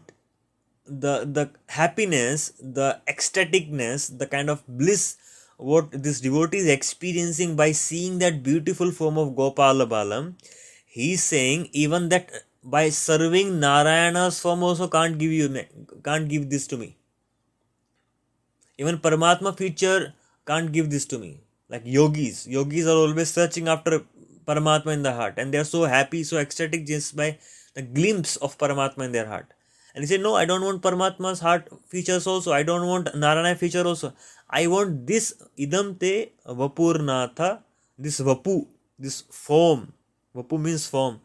the happiness, the ecstaticness, the kind of bliss what this devotee is experiencing by seeing that beautiful form of Gopala Balam, he is saying even that by serving Narayana's form also can't give this to me. Even Paramatma feature can't give this to me. Like yogis are always searching after Paramatma in the heart, and they are so happy, so ecstatic just by the glimpse of Paramatma in their heart. And he said, no, I don't want Paramatma's heart features also. I don't want Narayana feature also. I want this idam te vapurnatha, this vapu, this form. Vapu means form.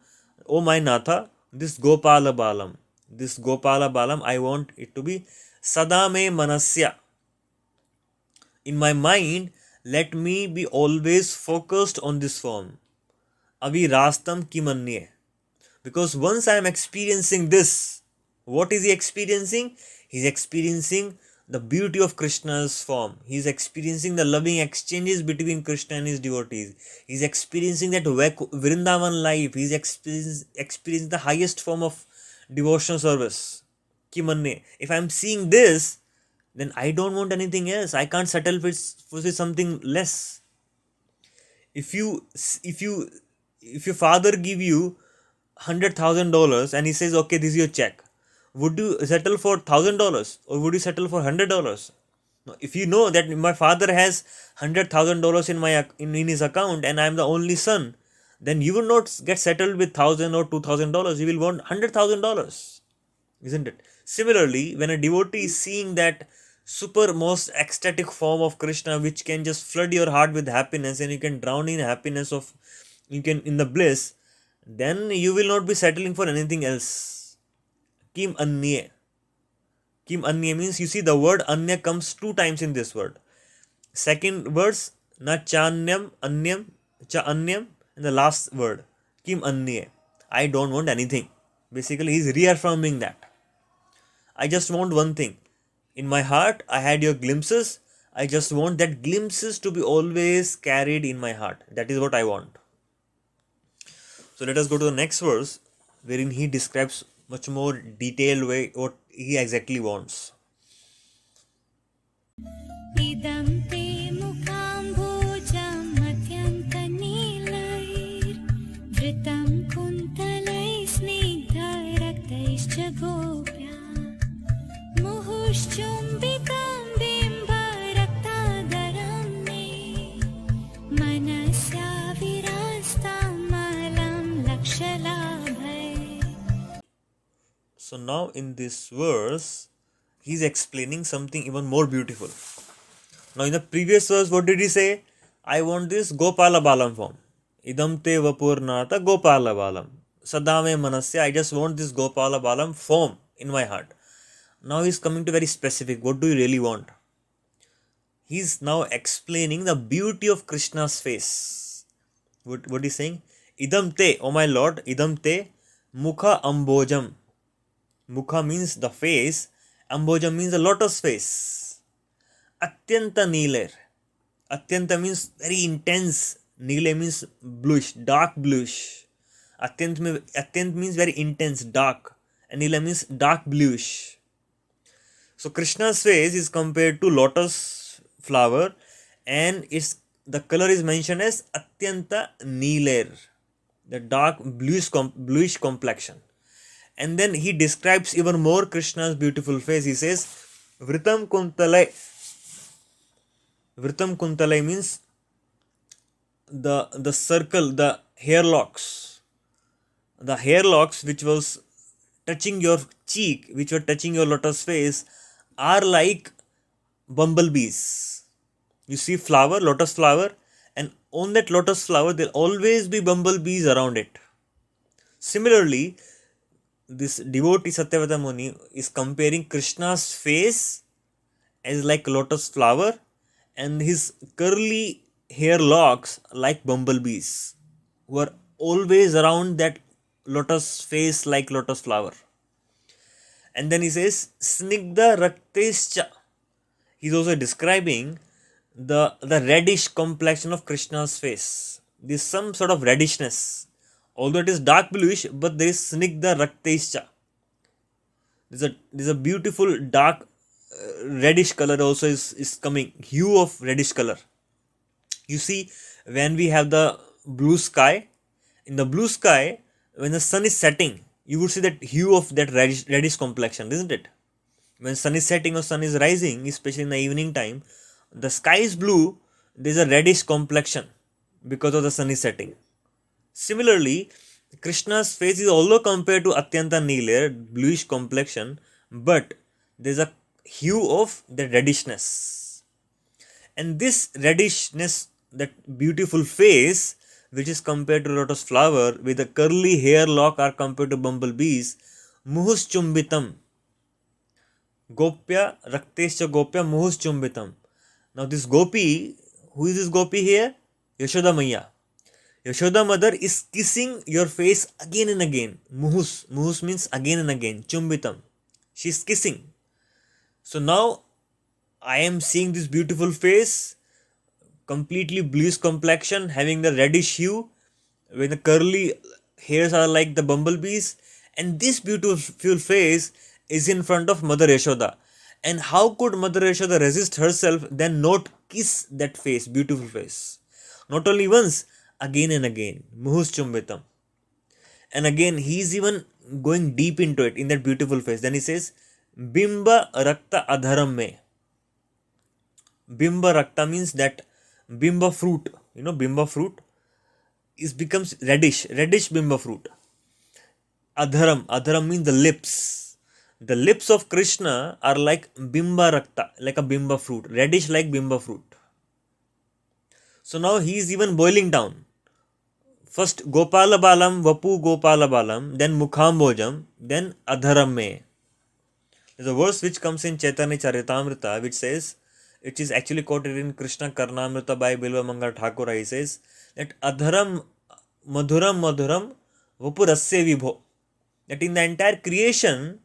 Oh my Natha, this Gopala Balam. This Gopala Balam, I want it to be Sadame Manasya. In my mind, let me be always focused on this form. Avi Rastam Kimanye. Because once I am experiencing this, what is he experiencing? He is experiencing the beauty of Krishna's form. He is experiencing the loving exchanges between Krishna and his devotees. He is experiencing that Vrindavan life. He is experiencing the highest form of devotional service. Kimanne. If I am seeing this, then I don't want anything else. I can't settle for something less. If your father give you $100,000 and he says, okay, this is your check, would you settle for $1,000 or would you settle for $100? No, if you know that my father has $100,000 in his account and I am the only son, then you will not get settled with $1,000 or $2,000. You will want $100,000, isn't it? Similarly, when a devotee is seeing that super most ecstatic form of Krishna, which can just flood your heart with happiness, and you can drown in happiness of in the bliss, then you will not be settling for anything else. Kim Anye. Kim Anye means, you see, the word Anya comes 2 times in this word. Second verse, Na Chanyam Anyam Cha Anyam, and the last word, Kim Anye. I don't want anything. Basically, he is reaffirming that. I just want one thing. In my heart, I had your glimpses. I just want that glimpses to be always carried in my heart. That is what I want. So let us go to the next verse, wherein he describes much more detailed way what he exactly wants. Idam te mukambhojam atyantanilair vritam kuntalai snigdha raktaischa gopya muhushchumbikam bimba raktadaram me manasya virastam malam lakshalabhay. So now in this verse, he is explaining something even more beautiful. Now in the previous verse, what did he say? I want this Gopala Balam form. Idam te vapurnata Gopala Balam. Sadame manasya. I just want this Gopala Balam form in my heart. Now he is coming to very specific. What do you really want? He is now explaining the beauty of Krishna's face. What is saying? Idam te, oh my Lord, idam te mukha ambojam. Mukha means the face. Ambojam means the lotus face. Atyanta niler. Atyanta means very intense. Nile means bluish, dark bluish. Atyant means very intense, dark. Nila means dark bluish. So Krishna's face is compared to lotus flower, and its the color is mentioned as Atyanta Neeler, the dark bluish complexion. And then he describes even more Krishna's beautiful face. He says, Vritam Kuntalai. Vritam Kuntalai means the circle, the hair locks. The hair locks which was touching your cheek, which were touching your lotus face, are like bumblebees. You see flower, lotus flower, and on that lotus flower there will always be bumblebees around it. Similarly, this devotee Satyavata Muni is comparing Krishna's face as like lotus flower and his curly hair locks like bumblebees who are always around that lotus face like lotus flower. And then he says Snigdha Raktescha. He's also describing the reddish complexion of Krishna's face. There's some sort of reddishness. Although it is dark bluish, but there is Snigdha Raktescha. There's a beautiful dark reddish color also is coming, hue of reddish color. You see, when we have the blue sky, in the blue sky, when the sun is setting, you would see that hue of that reddish complexion, isn't it? When sun is setting or sun is rising, especially in the evening time, the sky is blue, there is a reddish complexion because of the sun is setting. Similarly, Krishna's face is also compared to Atyanta Neeler, bluish complexion, but there is a hue of the reddishness. And this reddishness, that beautiful face, which is compared to lotus flower with a curly hair lock, are compared to bumblebees. Muhus chumbitam. Gopya raktescha gopya muhus chumbitam. Now this gopi, who is this gopi here? Yashoda Maya. Yashoda mother is kissing your face again and again. Muhus. Muhus means again and again. Chumbitam. She is kissing. So now I am seeing this beautiful face, completely bluish complexion, having the reddish hue, when the curly hairs are like the bumblebees, and this beautiful face is in front of Mother Yashoda. And how could Mother Yashoda resist herself then not kiss that face, beautiful face? Not only once, again and again. Muhus chumbitam. And again, he is even going deep into it, in that beautiful face. Then he says, Bimba Rakta Adharam me. Bimba Rakta means that Bimba fruit. You know, Bimba fruit becomes reddish Bimba fruit. Adharam means the lips. The lips of Krishna are like Bimba Rakta, like a Bimba fruit, reddish like Bimba fruit. So now he is even boiling down. First Gopala Balam, Vapu Gopala Balam, then Mukhambojam, then Adharam me. There's a verse which comes in Chaitanya Charitamrita which says, it is actually quoted in Krishna Karnamrita by Bilva Mangal Thakura. He says that Adharam Madhuram Vapurasya Vibho. That in the entire creation,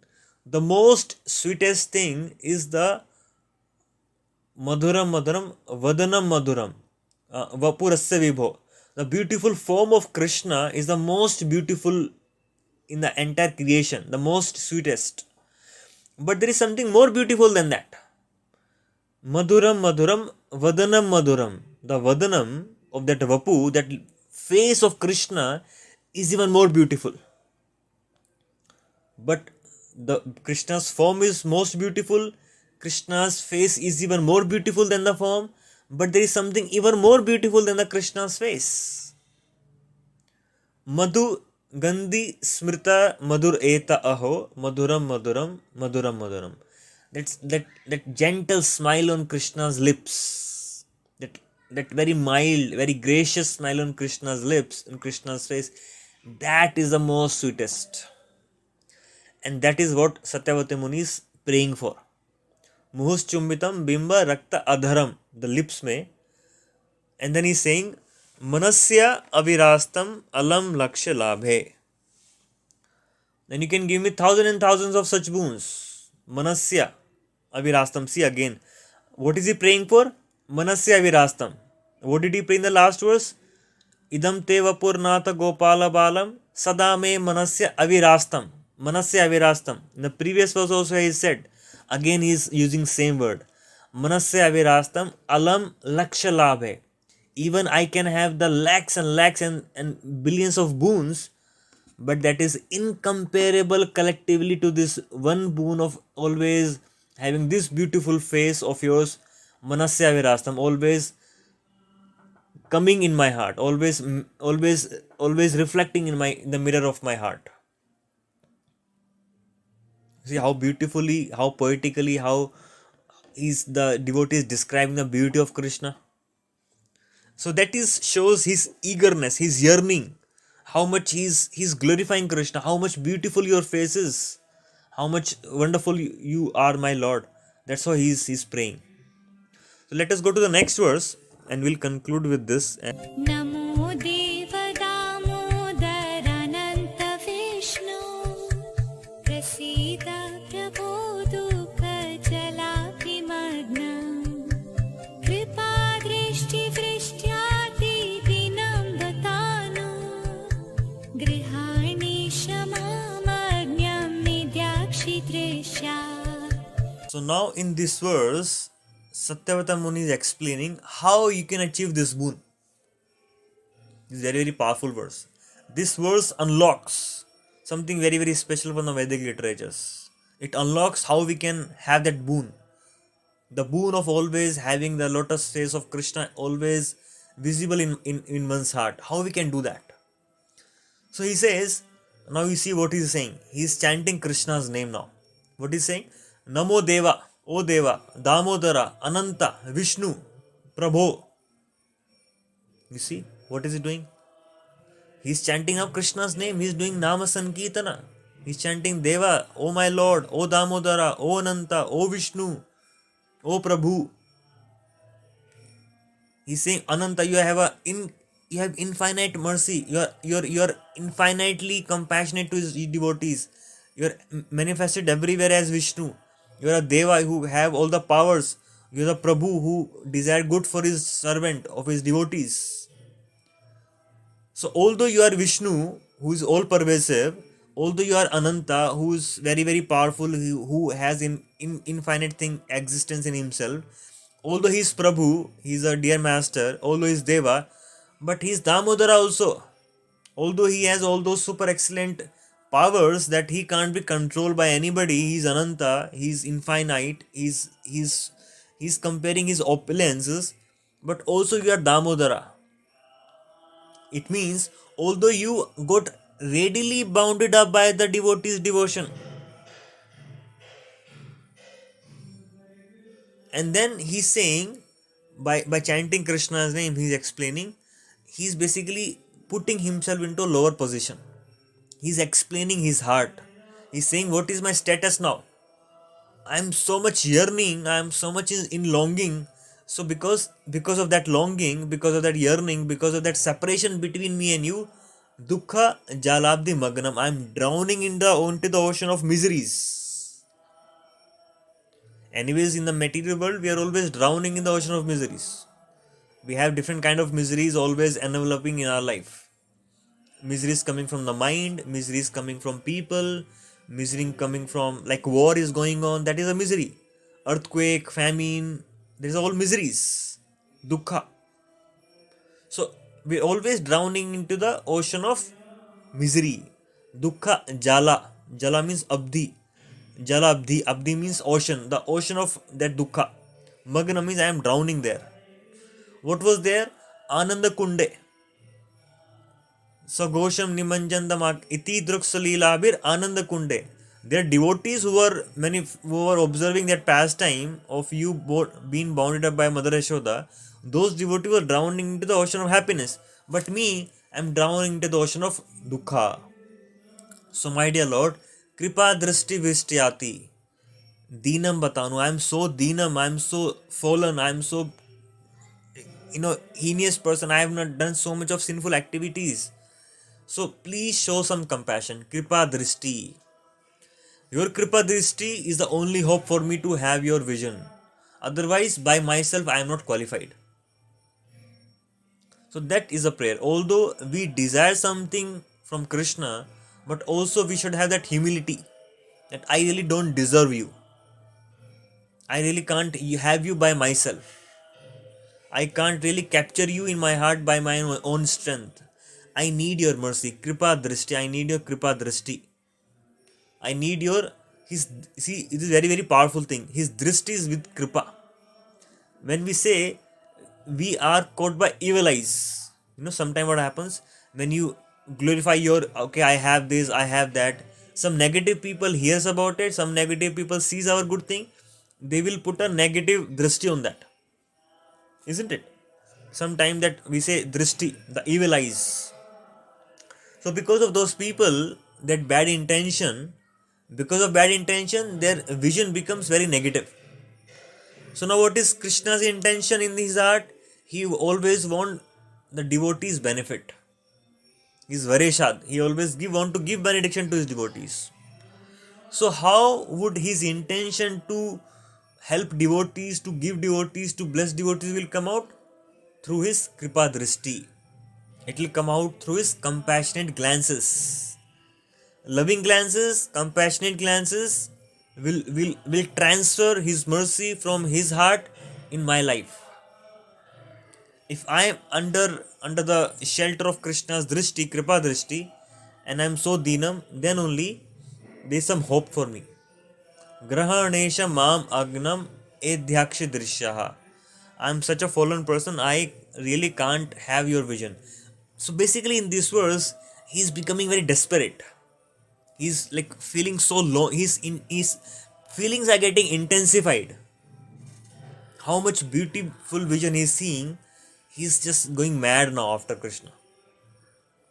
the most sweetest thing is the Madhuram Vadanam Madhuram Vapurasya Vibho. The beautiful form of Krishna is the most beautiful in the entire creation, the most sweetest. But there is something more beautiful than that. Madhuram Vadanam Madhuram. The Vadanam of that Vapu, that face of Krishna, is even more beautiful. But the Krishna's form is most beautiful. Krishna's face is even more beautiful than the form. But there is something even more beautiful than the Krishna's face. Madhu Gandhi Smrita Madhur Eta Aho Madhuram. That gentle smile on Krishna's lips. That very mild, very gracious smile on Krishna's lips, in Krishna's face. That is the most sweetest. And that is what Satyavati Muni is praying for. Muhus chumbitam bimba rakta adharam, the lips may. And then he is saying, Manasya avirastam alam laksha labhe. Then you can give me thousands and thousands of such boons. Manasya avirastam. See again. What is he praying for? Manasya avirastam. What did he pray in the last verse? Idam te vapurnata gopala balam sadame manasya avirastam. Manasya avirastam. In the previous verse also he said, again he is using same word. Manasya avirastam alam lakshalabhe. Even I can have the lakhs and lakhs and billions of boons, but that is incomparable collectively to this one boon of always having this beautiful face of yours, Manasya avirastam, always coming in my heart, always reflecting in the mirror of my heart. See how beautifully, how poetically, how is the devotee is describing the beauty of Krishna. So that is shows his eagerness, his yearning, how much he's glorifying Krishna, how much beautiful your face is, how much wonderful you are, my Lord. That's how he's praying. So let us go to the next verse and we'll conclude with this. नमो देव दामोदर अनन्त विष्णु प्रसीद प्रभो दुःखजलाभिमग्नम् कृपादृष्टिवृष्ट्यादिदिनं बतानु गृहाणि क्षमामज्ञं निद्याक्षितृष्या. So now in this verse, Satyavata Muni is explaining how you can achieve this boon. This is very, very powerful verse. This verse unlocks something very, very special from the Vedic literatures. It unlocks how we can have that boon. The boon of always having the lotus face of Krishna always visible in one's heart. How we can do that? So he says, now you see what he's saying. He's chanting Krishna's name now. What he's saying? Namo Deva, O Deva, Damodara, Ananta, Vishnu, Prabho. You see, what is he doing? He's chanting up Krishna's name. He's doing Nama Sankirtana. He's chanting Deva, O my Lord, O Damodara, O Ananta, O Vishnu, O Prabhu. He's saying Ananta, you have infinite mercy. You're infinitely compassionate to his devotees. You're manifested everywhere as Vishnu. You're a Deva who have all the powers. You're the Prabhu who desire good for his servant, of his devotees. So although you are Vishnu, who is all pervasive, although you are Ananta, who is very, very powerful, who has infinite thing existence in himself, although he is Prabhu, he is a dear master, although he is Deva, but he is Damodara also. Although he has all those super excellent powers that he can't be controlled by anybody, he is Ananta, he is infinite, he's comparing his opulences, but also you are Damodara. It means although you got readily bounded up by the devotee's devotion, and then he's saying by chanting Krishna's name, he's explaining, he's basically putting himself into a lower position. He's explaining his heart. He's saying, what is my status now? I'm so much yearning, I'm so much in longing. So because of that longing, because of that yearning, because of that separation between me and you, dukkha jalabdi magnam, I'm drowning into the ocean of miseries. Anyways, in the material world, we are always drowning in the ocean of miseries. We have different kind of miseries always enveloping in our life. Miseries coming from the mind, miseries coming from people, misery coming from, like, war is going on, that is a misery. Earthquake, famine, these are all miseries. Dukkha. So we're always drowning into the ocean of misery. Dukkha jala. Jala means abdi. Jala abdi. Abdi means ocean. The ocean of that dukkha. Magna means I am drowning there. What was there? Ananda kunde. Sagosham nimanjandamak iti druksalilabir Ananda kunde. There are devotees who were observing that pastime of you being bounded up by Mother Yashoda. Those devotees were drowning into the ocean of happiness. But me, I am drowning into the ocean of dukkha. So my dear Lord, kripa drishti vishtiyati. Deenam batanu. I am so deenam, I am so fallen, I am so heinous person. I have not done so much of sinful activities. So please show some compassion. Kripa drishti. Your Kripa Drishti is the only hope for me to have your vision. Otherwise, by myself, I am not qualified. So that is a prayer. Although we desire something from Krishna, but also we should have that humility that I really don't deserve you. I really can't have you by myself. I can't really capture you in my heart by my own strength. I need your mercy. Kripa drishti. I need your kripa drishti. I need your his see it is very very powerful thing. His drishti is with kripa. When we say we are caught by evil eyes, sometimes what happens when you glorify your okay, I have this, I have that. Some negative people hears about it. Some negative people sees our good thing. They will put a negative drishti on that, isn't it? Sometime that we say drishti, the evil eyes. So because of those people, that bad intention, because of bad intention, their vision becomes very negative. So now what is Krishna's intention in his heart? He always want the devotees benefit. He's Vareshad. He always want to give benediction to his devotees. So how would his intention to help devotees, to give devotees, to bless devotees will come out? Through his Kripa Drishti. It will come out through his compassionate glances. Loving glances, compassionate glances will transfer his mercy from his heart in my life. If I am under the shelter of Krishna's drishti, Kripa Drishti, and I am so dinam, then only there is some hope for me. Grahanesha mam agnam edhyakshi drishyaha. I am such a fallen person, I really can't have your vision. So basically in this verse, he is becoming very desperate. He's like feeling so low. His feelings are getting intensified. How much beautiful vision he's seeing, he's just going mad now after Krishna.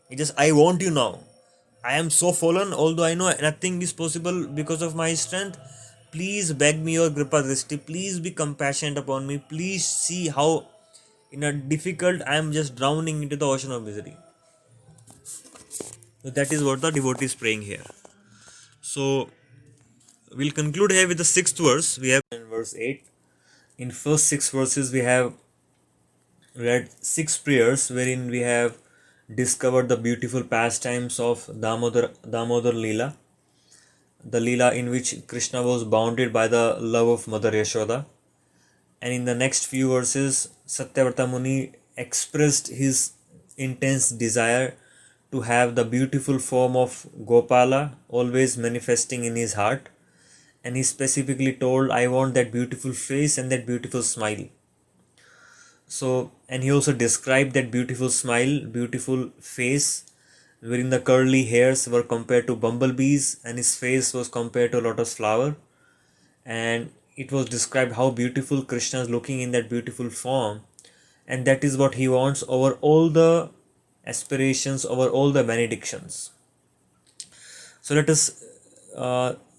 He just, I want you now. I am so fallen, although I know nothing is possible because of my strength. Please beg me your Kripa Drishti. Please be compassionate upon me. Please see how in a difficult I am just drowning into the ocean of misery. So that is what the devotee is praying here. So we'll conclude here with the 6th verse. We have in verse 8. In first 6 verses we have read 6 prayers wherein we have discovered the beautiful pastimes of Damodar Leela, the Leela in which Krishna was bounded by the love of Mother Yashoda. And in the next few verses, Satyavrata Muni expressed his intense desire to have the beautiful form of Gopala always manifesting in his heart. And he specifically told, I want that beautiful face and that beautiful smile. So, and he also described that beautiful smile, beautiful face, wherein the curly hairs were compared to bumblebees and his face was compared to a lotus flower. And it was described how beautiful Krishna is looking in that beautiful form. And that is what he wants over all the aspirations, over all the benedictions. So let us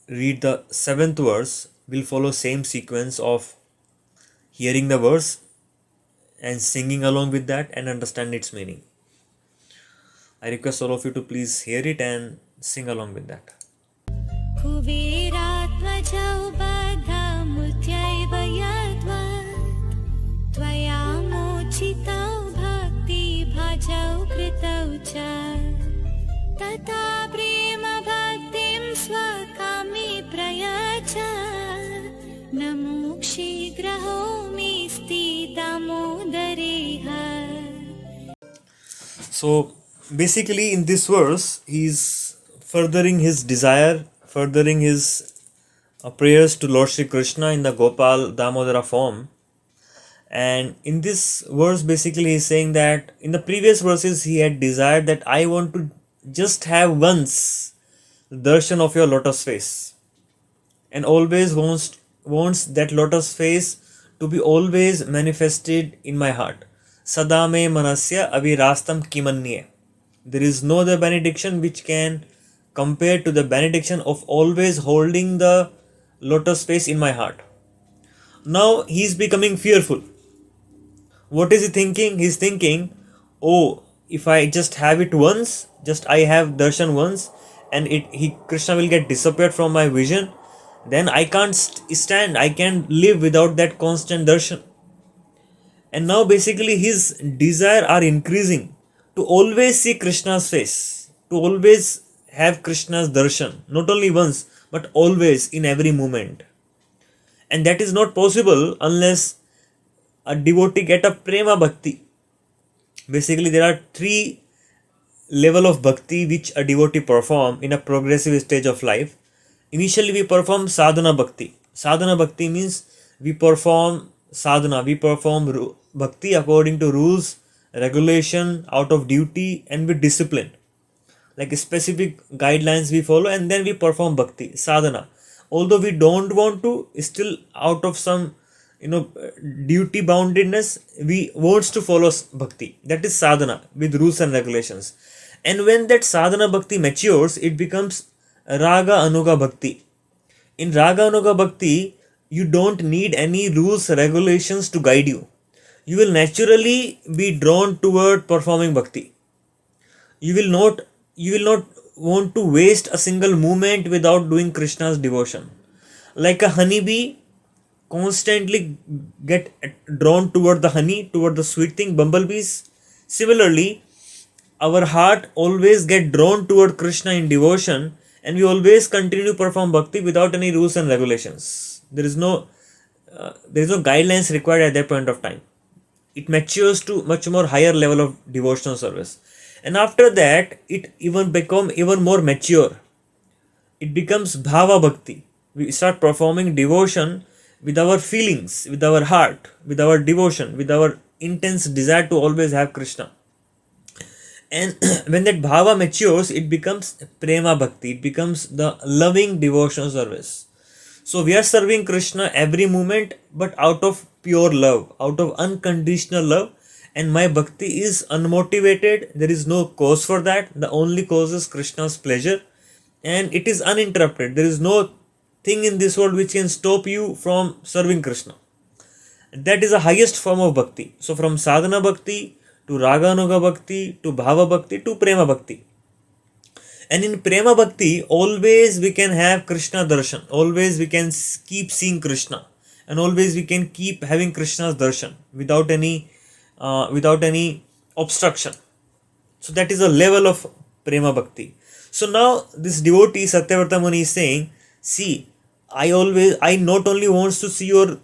read the 7th verse. We'll follow same sequence of hearing the verse and singing along with that and understand its meaning. I request all of you to please hear it and sing along with that. कुबेरात्मजौ बद्धमुत्यैव यद्वत् त्वया मोचितौ भक्तिभजौ कृतौ च तथा प्रेमभक्तिं स्वकामे प्रयच्छ न मोक्षीग्रहोऽस्ति दामोदरेह. So basically in this verse he is furthering his desire, furthering his prayers to Lord Shri Krishna in the Gopal Damodara form. And in this verse basically he is saying that in the previous verses he had desired that I want to just have once the darshan of your lotus face, and always wants that lotus face to be always manifested in my heart. Sadame manasya avirastam kimanye. There is no other benediction which can compare to the benediction of always holding the lotus face in my heart. Now he is becoming fearful. What is he thinking? He is thinking, oh, if I just have it once, just I have darshan once, and Krishna will get disappeared from my vision, then I can't stand, I can't live without that constant darshan. And now basically his desire are increasing to always see Krishna's face, to always have Krishna's darshan, not only once but always in every moment. And that is not possible unless a devotee get a prema bhakti. Basically, there are three level of bhakti which a devotee perform in a progressive stage of life. Initially, we perform sadhana bhakti. Sadhana bhakti means we perform sadhana, we perform bhakti according to rules, regulation, out of duty, and with discipline. Like specific guidelines we follow, and then we perform bhakti, sadhana. Although we don't want to, still out of some duty boundedness, we wants to follow bhakti. That is sadhana with rules and regulations. And when that sadhana bhakti matures, it becomes raga anuga bhakti. In raga anuga bhakti, you don't need any rules regulations to guide you. You will naturally be drawn toward performing bhakti. You will not want to waste a single moment without doing Krishna's devotion. Like a honeybee constantly get drawn toward the honey, toward the sweet thing, bumblebees. Similarly, our heart always get drawn toward Krishna in devotion, and we always continue to perform bhakti without any rules and regulations. There is no guidelines required at that point of time. It matures to much more higher level of devotional service, and after that it even become even more mature. It becomes bhava bhakti. We start performing devotion with our feelings, with our heart, with our devotion, with our intense desire to always have Krishna. And when that bhava matures, it becomes prema bhakti, it becomes the loving devotional service. So we are serving Krishna every moment, but out of pure love, out of unconditional love. And my bhakti is unmotivated, there is no cause for that. The only cause is Krishna's pleasure, and it is uninterrupted. There is no thing in this world which can stop you from serving Krishna. That is the highest form of bhakti. So from sadhana bhakti to raganuga bhakti to bhava bhakti to prema bhakti. And in prema bhakti, always we can have Krishna darshan. Always we can keep seeing Krishna, and always we can keep having Krishna's darshan without any obstruction. So that is a level of prema bhakti. So now this devotee Satyavrata Muni is saying, see, I not only wants to see your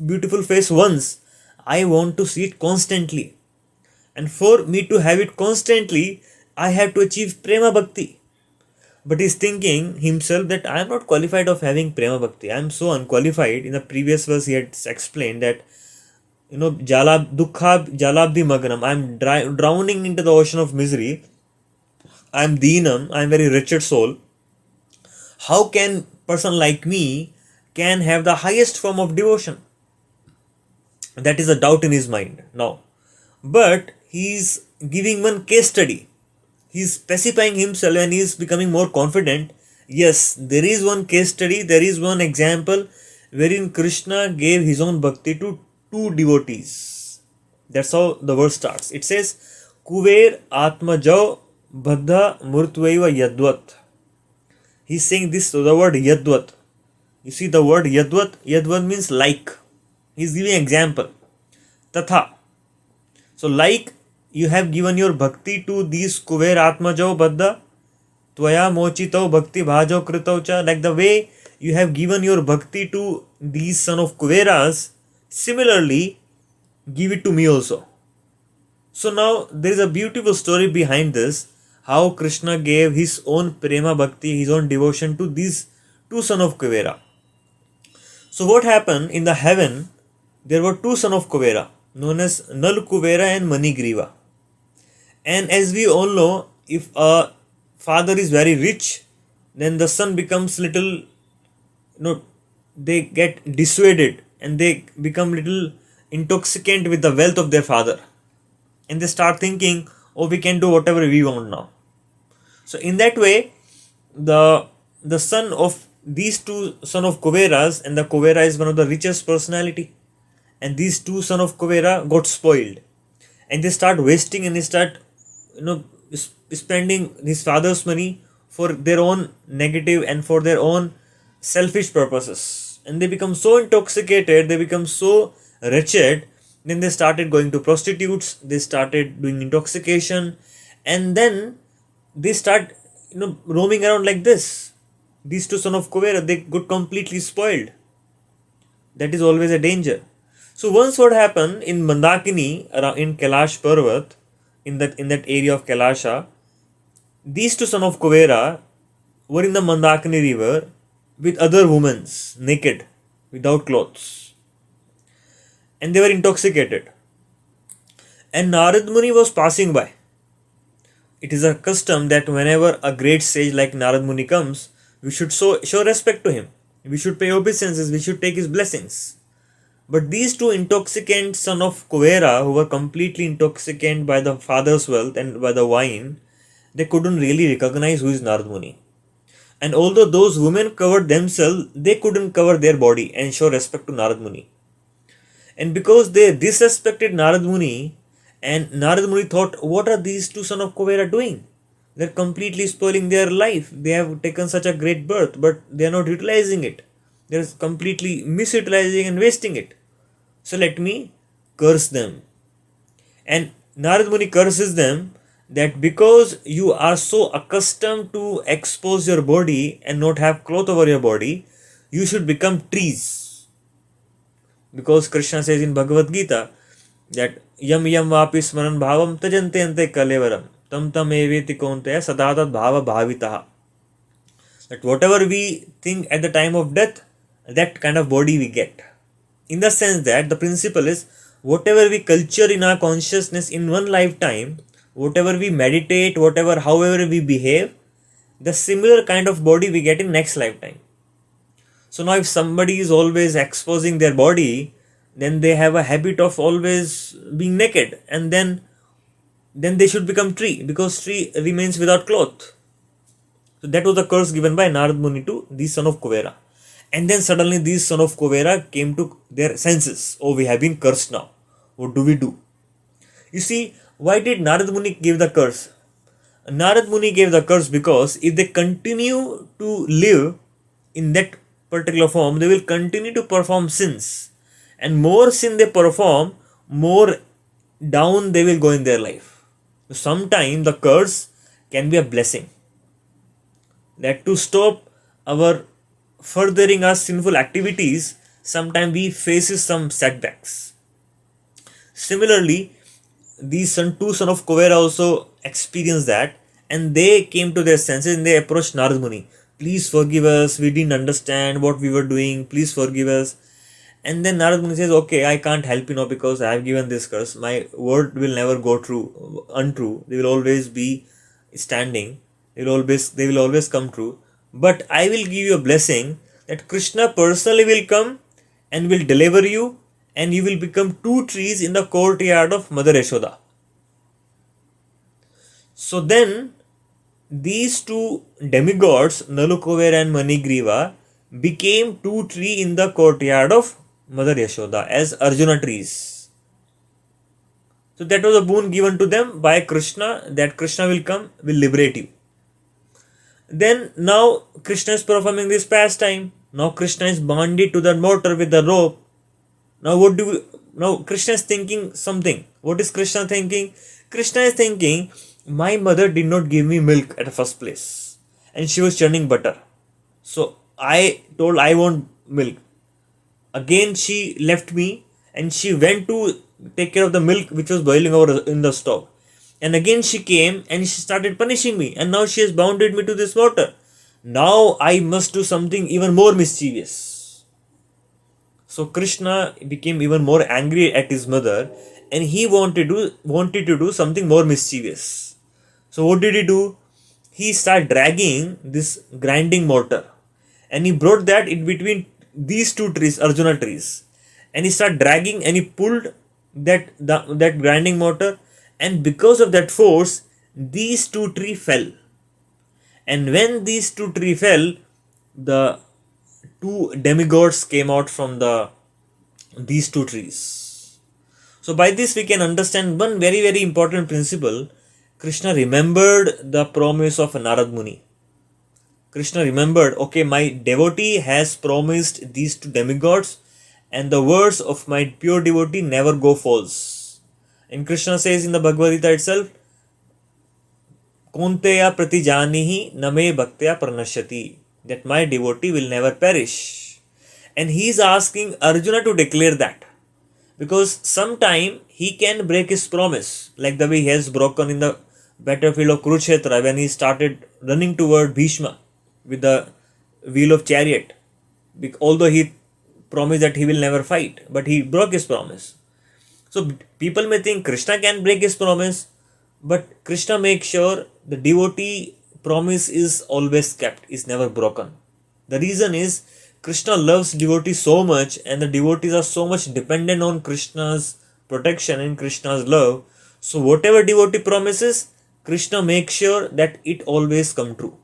beautiful face once, I want to see it constantly. And for me to have it constantly, I have to achieve prema bhakti. But he's thinking himself that I am not qualified of having prema bhakti. I am so unqualified. In the previous verse, he had explained that dukkha jalabdi magnam. I am drowning into the ocean of misery. I am deenam. I am very wretched soul. How can person like me can have the highest form of devotion? That is a doubt in his mind now. But he is giving one case study. He is specifying himself and he is becoming more confident. Yes, there is one case study, there is one example wherein Krishna gave his own bhakti to two devotees. That's how the verse starts. It says, Kuver Atmajau Baddha Murtvaiva Yadvat. He's saying this, the word Yadvat. You see the word Yadvat? Yadvat means like. He's giving example. Tatha. So like you have given your bhakti to these Kuver Atmajau Baddha Tvaya Mochitau Bhakti Bhajau Kritau Cha. Like the way you have given your bhakti to these son of Kuveras, similarly give it to me also. So now there is a beautiful story behind this, how Krishna gave his own prema bhakti, his own devotion to these two son of Kuvera. So what happened in the heaven? There were two son of Kuvera, known as Nal Kuvera and Manigriva. And as we all know, if a father is very rich, then the son becomes little, they get dissuaded and they become little intoxicant with the wealth of their father. And they start thinking, oh, we can do whatever we want now. So in that way, the son of these two son of Kuveras, and the Kuvera is one of the richest personality, and these two son of Kuvera got spoiled, and they start wasting and they start spending his father's money for their own negative and for their own selfish purposes, and they become so intoxicated, they become so wretched. Then they started going to prostitutes, they started doing intoxication, and then they start roaming around like this. These two sons of Kuvera, they got completely spoiled. That is always a danger. So once what happened in Mandakini, in Kailash Parvat, in that area of Kailasha, these two sons of Kuvera were in the Mandakini river with other women, naked, without clothes, and they were intoxicated. And Narad Muni was passing by. It is a custom that whenever a great sage like Narad Muni comes, we should show respect to him. We should pay obeisances, we should take his blessings. But these two intoxicant sons of Kuvera, who were completely intoxicant by the father's wealth and by the wine, they couldn't really recognize who is Narad Muni. And although those women covered themselves, they couldn't cover their body and show respect to Narad Muni. And because they disrespected Narad Muni, and Narad Muni thought, what are these two sons of Kuvera doing? They're completely spoiling their life. They have taken such a great birth, but they are not utilizing it. They're completely misutilizing and wasting it. So let me curse them. And Narad Muni curses them that because you are so accustomed to expose your body and not have cloth over your body, you should become trees. Because Krishna says in Bhagavad Gita that yam yam vapi smaran bhavam tajante ante kalevaram tam tam eveti konteya sadatat bhava bhavitaha. That whatever we think at the time of death, that kind of body we get. In the sense that the principle is whatever we culture in our consciousness in one lifetime, whatever we meditate, however we behave, the similar kind of body we get in next lifetime. So now if somebody is always exposing their body, then they have a habit of always being naked, and then they should become tree, because tree remains without cloth. So that was the curse given by Narad Muni to these son of Kuvera. And then suddenly these son of Kuvera came to their senses. Oh, we have been cursed now. What do we do? You see, why did Narad Muni give the curse? Narad Muni gave the curse because if they continue to live in that particular form, they will continue to perform sins. And more sin they perform, more down they will go in their life. So sometimes the curse can be a blessing. That to stop our furthering our sinful activities, sometimes we faces some setbacks. Similarly, these two sons of Kuvera also experienced that, and they came to their senses and they approached Narad Muni. Please forgive us, we didn't understand what we were doing, please forgive us. And then Narad Muni says, okay, I can't help you now because I have given this curse. My word will never go untrue. They will always be standing. They will always come true. But I will give you a blessing that Krishna personally will come and will deliver you, and you will become two trees in the courtyard of Mother Yashoda. So then these two demigods, Nalukuvera and Manigriva, became two trees in the courtyard of Mother Yashoda as Arjuna trees. So that was a boon given to them by Krishna, that Krishna will come, will liberate you. Then now Krishna is performing this pastime. Now Krishna is bonded to the mortar with the rope. Now Krishna is thinking something. What is Krishna thinking? Krishna is thinking, my mother did not give me milk at the first place, and she was churning butter. So I told I want milk. Again she left me and she went to take care of the milk which was boiling over in the stove. And again she came and she started punishing me, and now she has bounded me to this water. Now I must do something even more mischievous. So Krishna became even more angry at his mother, and he wanted to do something more mischievous. So what did he do? He started dragging this grinding mortar, and he brought that in between these two trees, Arjuna trees, and he started dragging and he pulled that grinding mortar, and because of that force, these two trees fell. And when these two trees fell, the two demigods came out from these two trees. So by this we can understand one very, very important principle. Krishna remembered the promise of Narad Muni. Krishna remembered, okay, my devotee has promised these two demigods, and the words of my pure devotee never go false. And Krishna says in the Bhagavad Gita itself, Konteya pratijanihi name bhaktya pranashyati, that my devotee will never perish. And he is asking Arjuna to declare that, because sometime he can break his promise, like the way he has broken in the battlefield of Kurukshetra when he started running toward Bhishma with the wheel of chariot. Although he promised that he will never fight, but he broke his promise. So people may think Krishna can break his promise, but Krishna makes sure the devotee promise is always kept, is never broken. The reason is Krishna loves devotees so much, and the devotees are so much dependent on Krishna's protection and Krishna's love. So whatever devotee promises, Krishna makes sure that it always come true.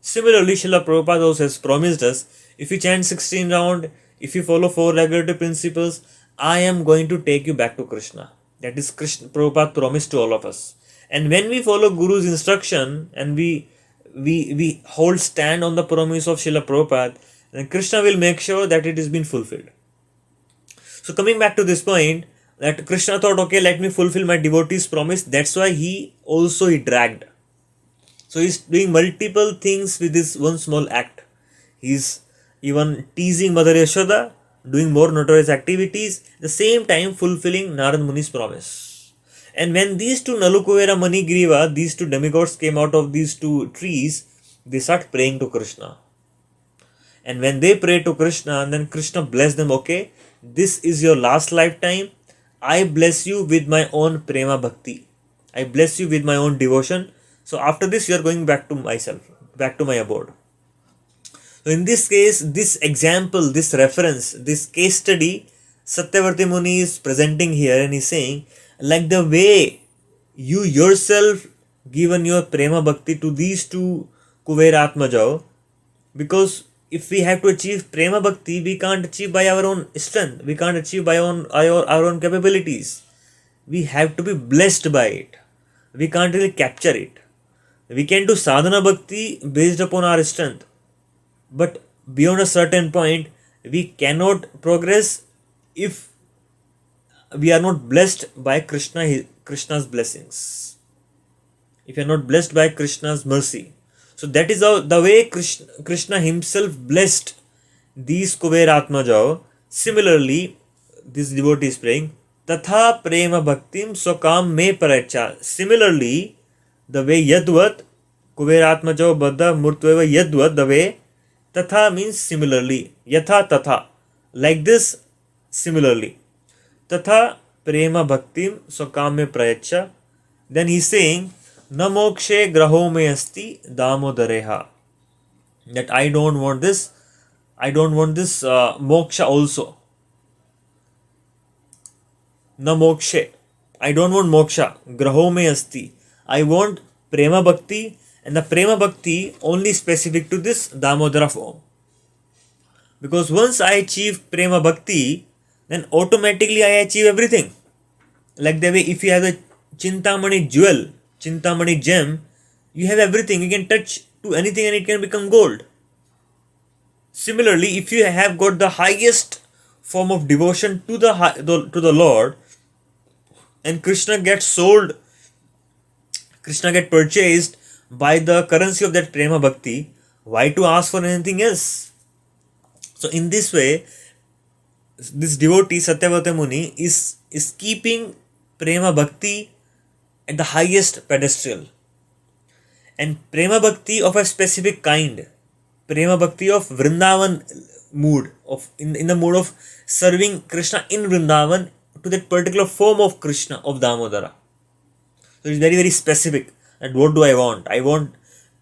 Similarly, Srila Prabhupada also has promised us, if you chant 16 round, if you follow 4 regulative principles, I am going to take you back to Krishna. That is Krishna Prabhupada promised to all of us. And when we follow Guru's instruction and we hold stand on the promise of Srila Prabhupada, then Krishna will make sure that it is been fulfilled. So coming back to this point, that Krishna thought, okay, let me fulfill my devotee's promise. That's why he dragged. So he's doing multiple things with this one small act. He's even teasing Mother Yashoda, doing more notorious activities, at the same time fulfilling Narad Muni's promise. And when these two Nalukuvera Manigriva, these two demigods came out of these two trees, they start praying to Krishna. And when they pray to Krishna, and then Krishna bless them, okay, this is your last lifetime. I bless you with my own prema bhakti. I bless you with my own devotion. So after this, you are going back to myself, back to my abode. So in this case, this example, this reference, this case study, Satyavarti Muni is presenting here, and he's saying, like the way you yourself given your prema bhakti to these two Kuvera Atmajao, because if we have to achieve prema bhakti, we can't achieve by our own strength, we can't achieve by our own capabilities. We have to be blessed by it. We can't really capture it. We can do sadhana bhakti based upon our strength, but beyond a certain point, we cannot progress if we are not blessed by Krishna's blessings. If you are not blessed by Krishna's mercy. So that is how the way Krishna himself blessed these Kuberatmajao. Similarly, this devotee is praying, Tatha prema bhaktim swakam me paracha. Similarly, the way Yadvat, Kuberatmajao Baddha Murtveva Yadvat, the way Tatha means similarly. Yatha Tatha. Like this, similarly. Tatha prema bhaktim swakam me prayacha. Then he is saying, Na mokshe graho me asti damodareha. That I don't want this moksha also. Na mokshe. I don't want moksha. Graho me asti. I want prema bhakti, and the prema bhakti only specific to this Damodara form. Because once I achieve prema bhakti, then automatically I achieve everything. Like the way if you have a Chintamani jewel, Chintamani gem, you have everything. You can touch to anything and it can become gold. Similarly, if you have got the highest form of devotion to the Lord, and Krishna gets purchased by the currency of that prema bhakti, why to ask for anything else? So in this way, this devotee Satyavati Muni is keeping prema bhakti at the highest pedestal, and prema bhakti of a specific kind, prema bhakti of Vrindavan mood, of in the mood of serving Krishna in Vrindavan to that particular form of Krishna of Damodara. So it's very, very specific. And what do I want? I want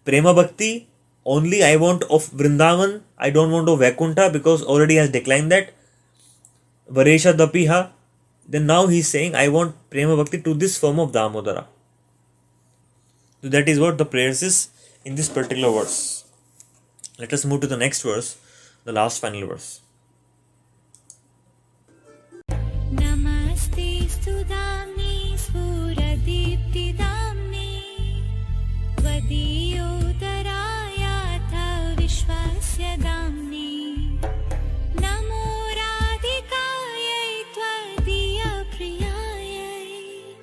prema bhakti only. I want of Vrindavan. I don't want of Vaikuntha, because already has declined that. Varesha Dapiha. Then now he is saying, I want prema bhakti to this form of Damodara. So that is what the prayers is in this particular verse. Let us move to the next verse, the last final verse. Namaste Sudamni Spuradipti Damni Vadiyodharayatha Vishwasya Damni Namo Radhikayai Tvadiya Priyayai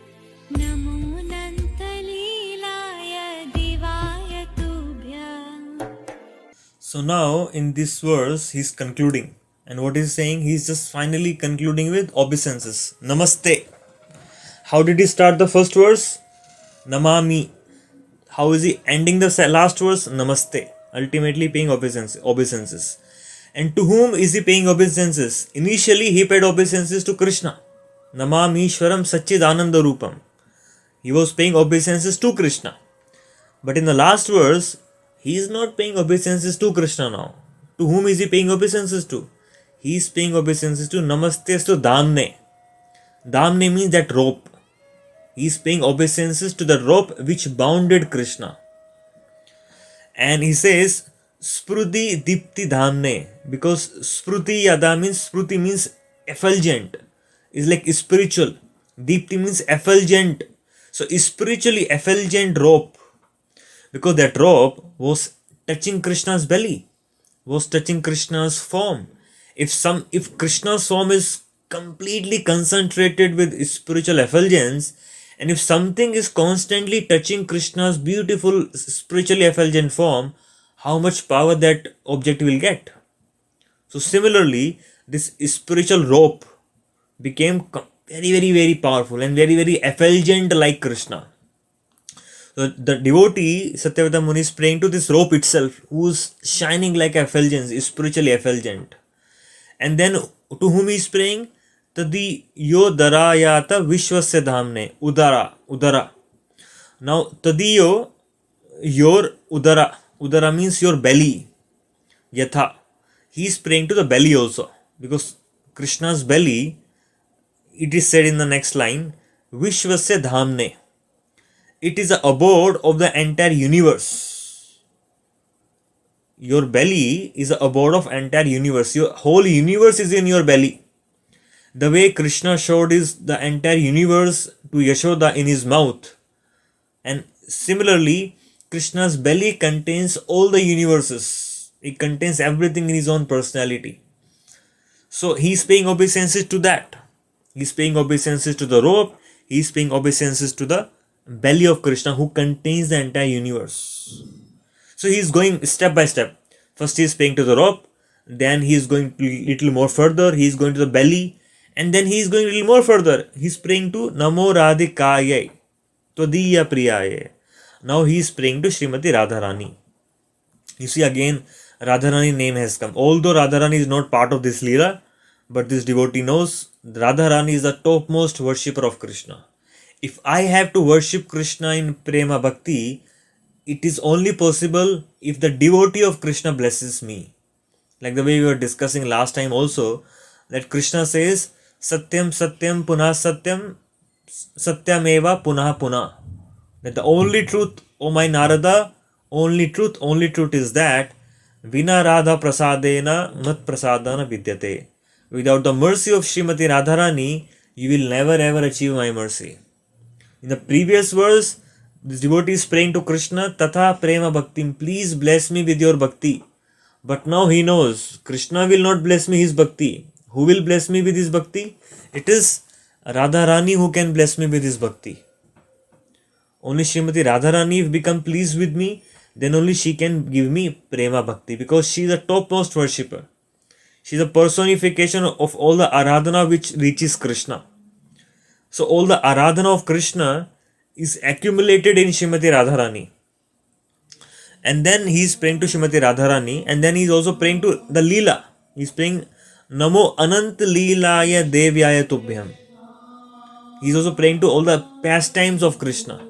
Namo Nantalilayai So now in this verse he's concluding, and what he's saying, he's just finally concluding with obeisances. Namaste. How did he start the first verse? Namami. How is he ending the last verse? Namaste. Ultimately paying obeisances. And to whom is he paying obeisances? Initially he paid obeisances to Krishna. Namami Shwaram Satchidananda Rupam. He was paying obeisances to Krishna. But in the last verse, he is not paying obeisances to Krishna now. To whom is he paying obeisances to? He is paying obeisances to Namastestu Damne. Damne means that rope. He is paying obeisances to the rope which bounded Krishna. And he says, Spruti Dipti Dhamne. Because Spruti Yada means, Spruti means effulgent. Is like spiritual. Dipti means effulgent. So spiritually effulgent rope. Because that rope was touching Krishna's belly, was touching Krishna's form. If Krishna's form is completely concentrated with spiritual effulgence, and if something is constantly touching Krishna's beautiful spiritually effulgent form, how much power that object will get? So similarly, this spiritual rope became very, very, very powerful and very, very effulgent like Krishna. So the devotee Satyavata Muni is praying to this rope itself, who's shining like effulgence, is spiritually effulgent. And then to whom he is praying? Tadi yo darayata vishwasya dhamne. Udara. Now tadiyo, your udara. Udara means your belly. Yatha. He is praying to the belly also. Because Krishna's belly, it is said in the next line, Vishwasya dhamne. It is the abode of the entire universe. Your belly is the abode of entire universe. Your whole universe is in your belly. The way Krishna showed is the entire universe to Yashoda in his mouth. And similarly, Krishna's belly contains all the universes. It contains everything in his own personality. So he is paying obeisances to that. He is paying obeisances to the rope. He is paying obeisances to the belly of Krishna, who contains the entire universe. So he is going step by step. First he is paying to the rope, then he is going to little more further, he is going to the belly, and then he is going a little more further. He is praying to Namo Radhikaye, Tvadiya Priyaye. Now he is praying to Srimati Radharani. You see again, Radharani name has come. Although Radharani is not part of this Leela, but this devotee knows Radharani is the topmost worshipper of Krishna. If I have to worship Krishna in Prema Bhakti, it is only possible if the devotee of Krishna blesses me. Like the way we were discussing last time also, that Krishna says, Satyam Satyam Punah Satyam Satyameva Punah Punah. That the only truth, O my Narada, only truth is that Vina Radha Prasadena Mat Prasadana Vidyate. Without the mercy of Srimati Radharani, you will never ever achieve my mercy. In the previous verse, this devotee is praying to Krishna, Tatha Prema Bhaktim, please bless me with your bhakti. But now he knows, Krishna will not bless me his bhakti. Who will bless me with his bhakti? It is Radharani who can bless me with his bhakti. Only Srimati Radharani, if become pleased with me, then only she can give me Prema Bhakti, because she is the topmost worshipper. She is a personification of all the Aradhana which reaches Krishna. So all the Aradhana of Krishna is accumulated in Srimati Radharani. And then he is praying to Srimati Radharani, and then he is also praying to the Leela. He is praying Namo Anant Leelaya Devyaya Tubhyam. He is also praying to all the pastimes of Krishna.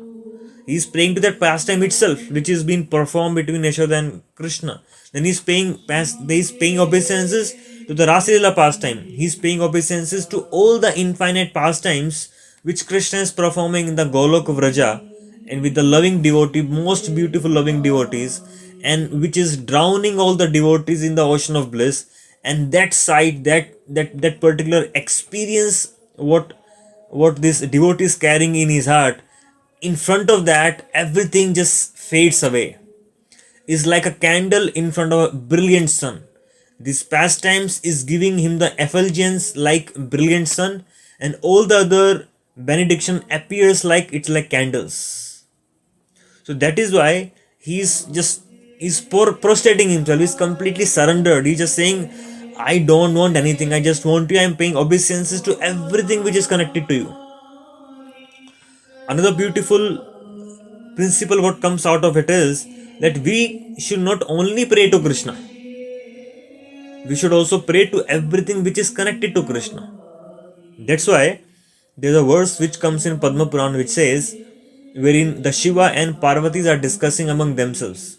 He is praying to that pastime itself, which is being performed between Yashoda and Krishna. Then he is paying obeisances to the Rasalila pastime. He is paying obeisances to all the infinite pastimes which Krishna is performing in the Golok of Vraja, and with the loving devotee, most beautiful loving devotees, and which is drowning all the devotees in the ocean of bliss. And that sight, that particular experience, what this devotee is carrying in his heart, in front of that, everything just fades away. Is like a candle in front of a brilliant sun. This pastimes is giving him the effulgence like brilliant sun, and all the other benediction appears like it's like candles. So that is why he is just He's prostrating himself, he's completely surrendered. He's just saying, I don't want anything, I just want you. I'm paying obeisances to everything which is connected to you. Another beautiful principle what comes out of it is that we should not only pray to Krishna, we should also pray to everything which is connected to Krishna. That's why there's a verse which comes in Padma Purana which says, wherein the Shiva and Parvatis are discussing among themselves.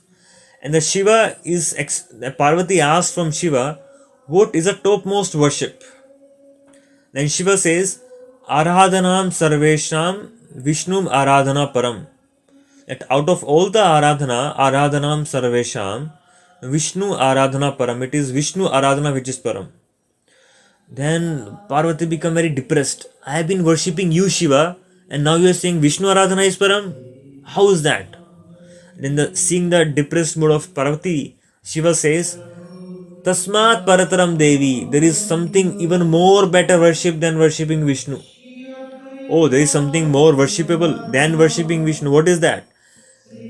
And the Parvati asks from Shiva, what is the topmost worship? Then Shiva says, Aradhanam Sarvesham Vishnum Aradhana Param. That out of all the Aradhanam Sarvesham, Vishnu Aradhana Param. It is Vishnu Aradhana which is Param. Then Parvati become very depressed. I have been worshipping you, Shiva, and now you are saying Vishnu Aradhana is Param? How is that? Then seeing the depressed mood of Parvati, Shiva says, Tasmat Parataram Devi, there is something even more better worship than worshipping Vishnu. Oh, there is something more worshipable than worshipping Vishnu. What is that?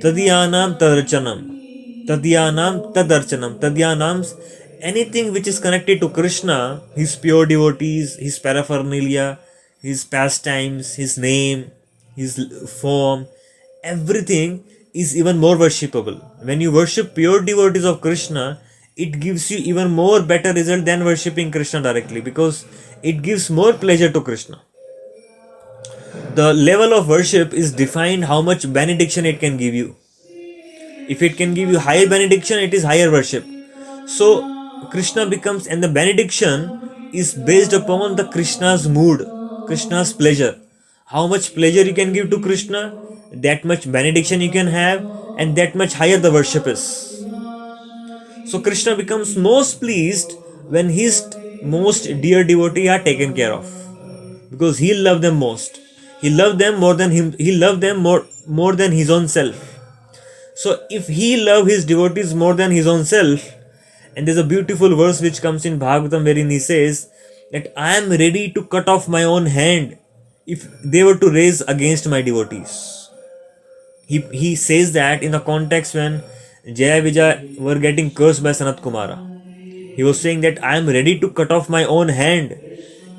Tadyanam Tadarchanam. Tadyanam Tadarchanam. Tadyanams, anything which is connected to Krishna, his pure devotees, his paraphernalia, his pastimes, his name, his form, everything is even more worshipable. When you worship pure devotees of Krishna, it gives you even more better result than worshipping Krishna directly, because it gives more pleasure to Krishna. The level of worship is defined how much benediction it can give you. If it can give you higher benediction, it is higher worship. So Krishna becomes, and the benediction is based upon the Krishna's mood, Krishna's pleasure. How much pleasure you can give to Krishna, that much benediction you can have, and that much higher the worship is. So Krishna becomes most pleased when his most dear devotee are taken care of, because he loved them most. He loved them more than him. He loved them more than his own self. So if he loved his devotees more than his own self, and there's a beautiful verse which comes in Bhagavatam wherein he says that I am ready to cut off my own hand if they were to raise against my devotees. He says that in the context when Jaya Vijay were getting cursed by Sanat Kumara. He was saying that I am ready to cut off my own hand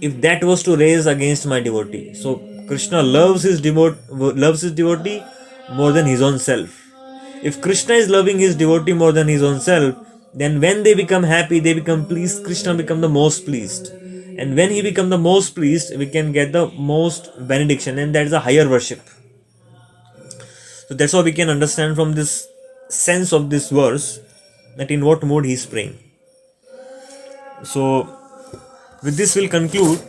if that was to raise against my devotee. So Krishna loves his devotee more than his own self. If Krishna is loving his devotee more than his own self, then when they become happy, they become pleased, Krishna become the most pleased. And when he become the most pleased, we can get the most benediction, and that is a higher worship. So that's how we can understand from this sense of this verse that in what mode he is praying. So with this we'll conclude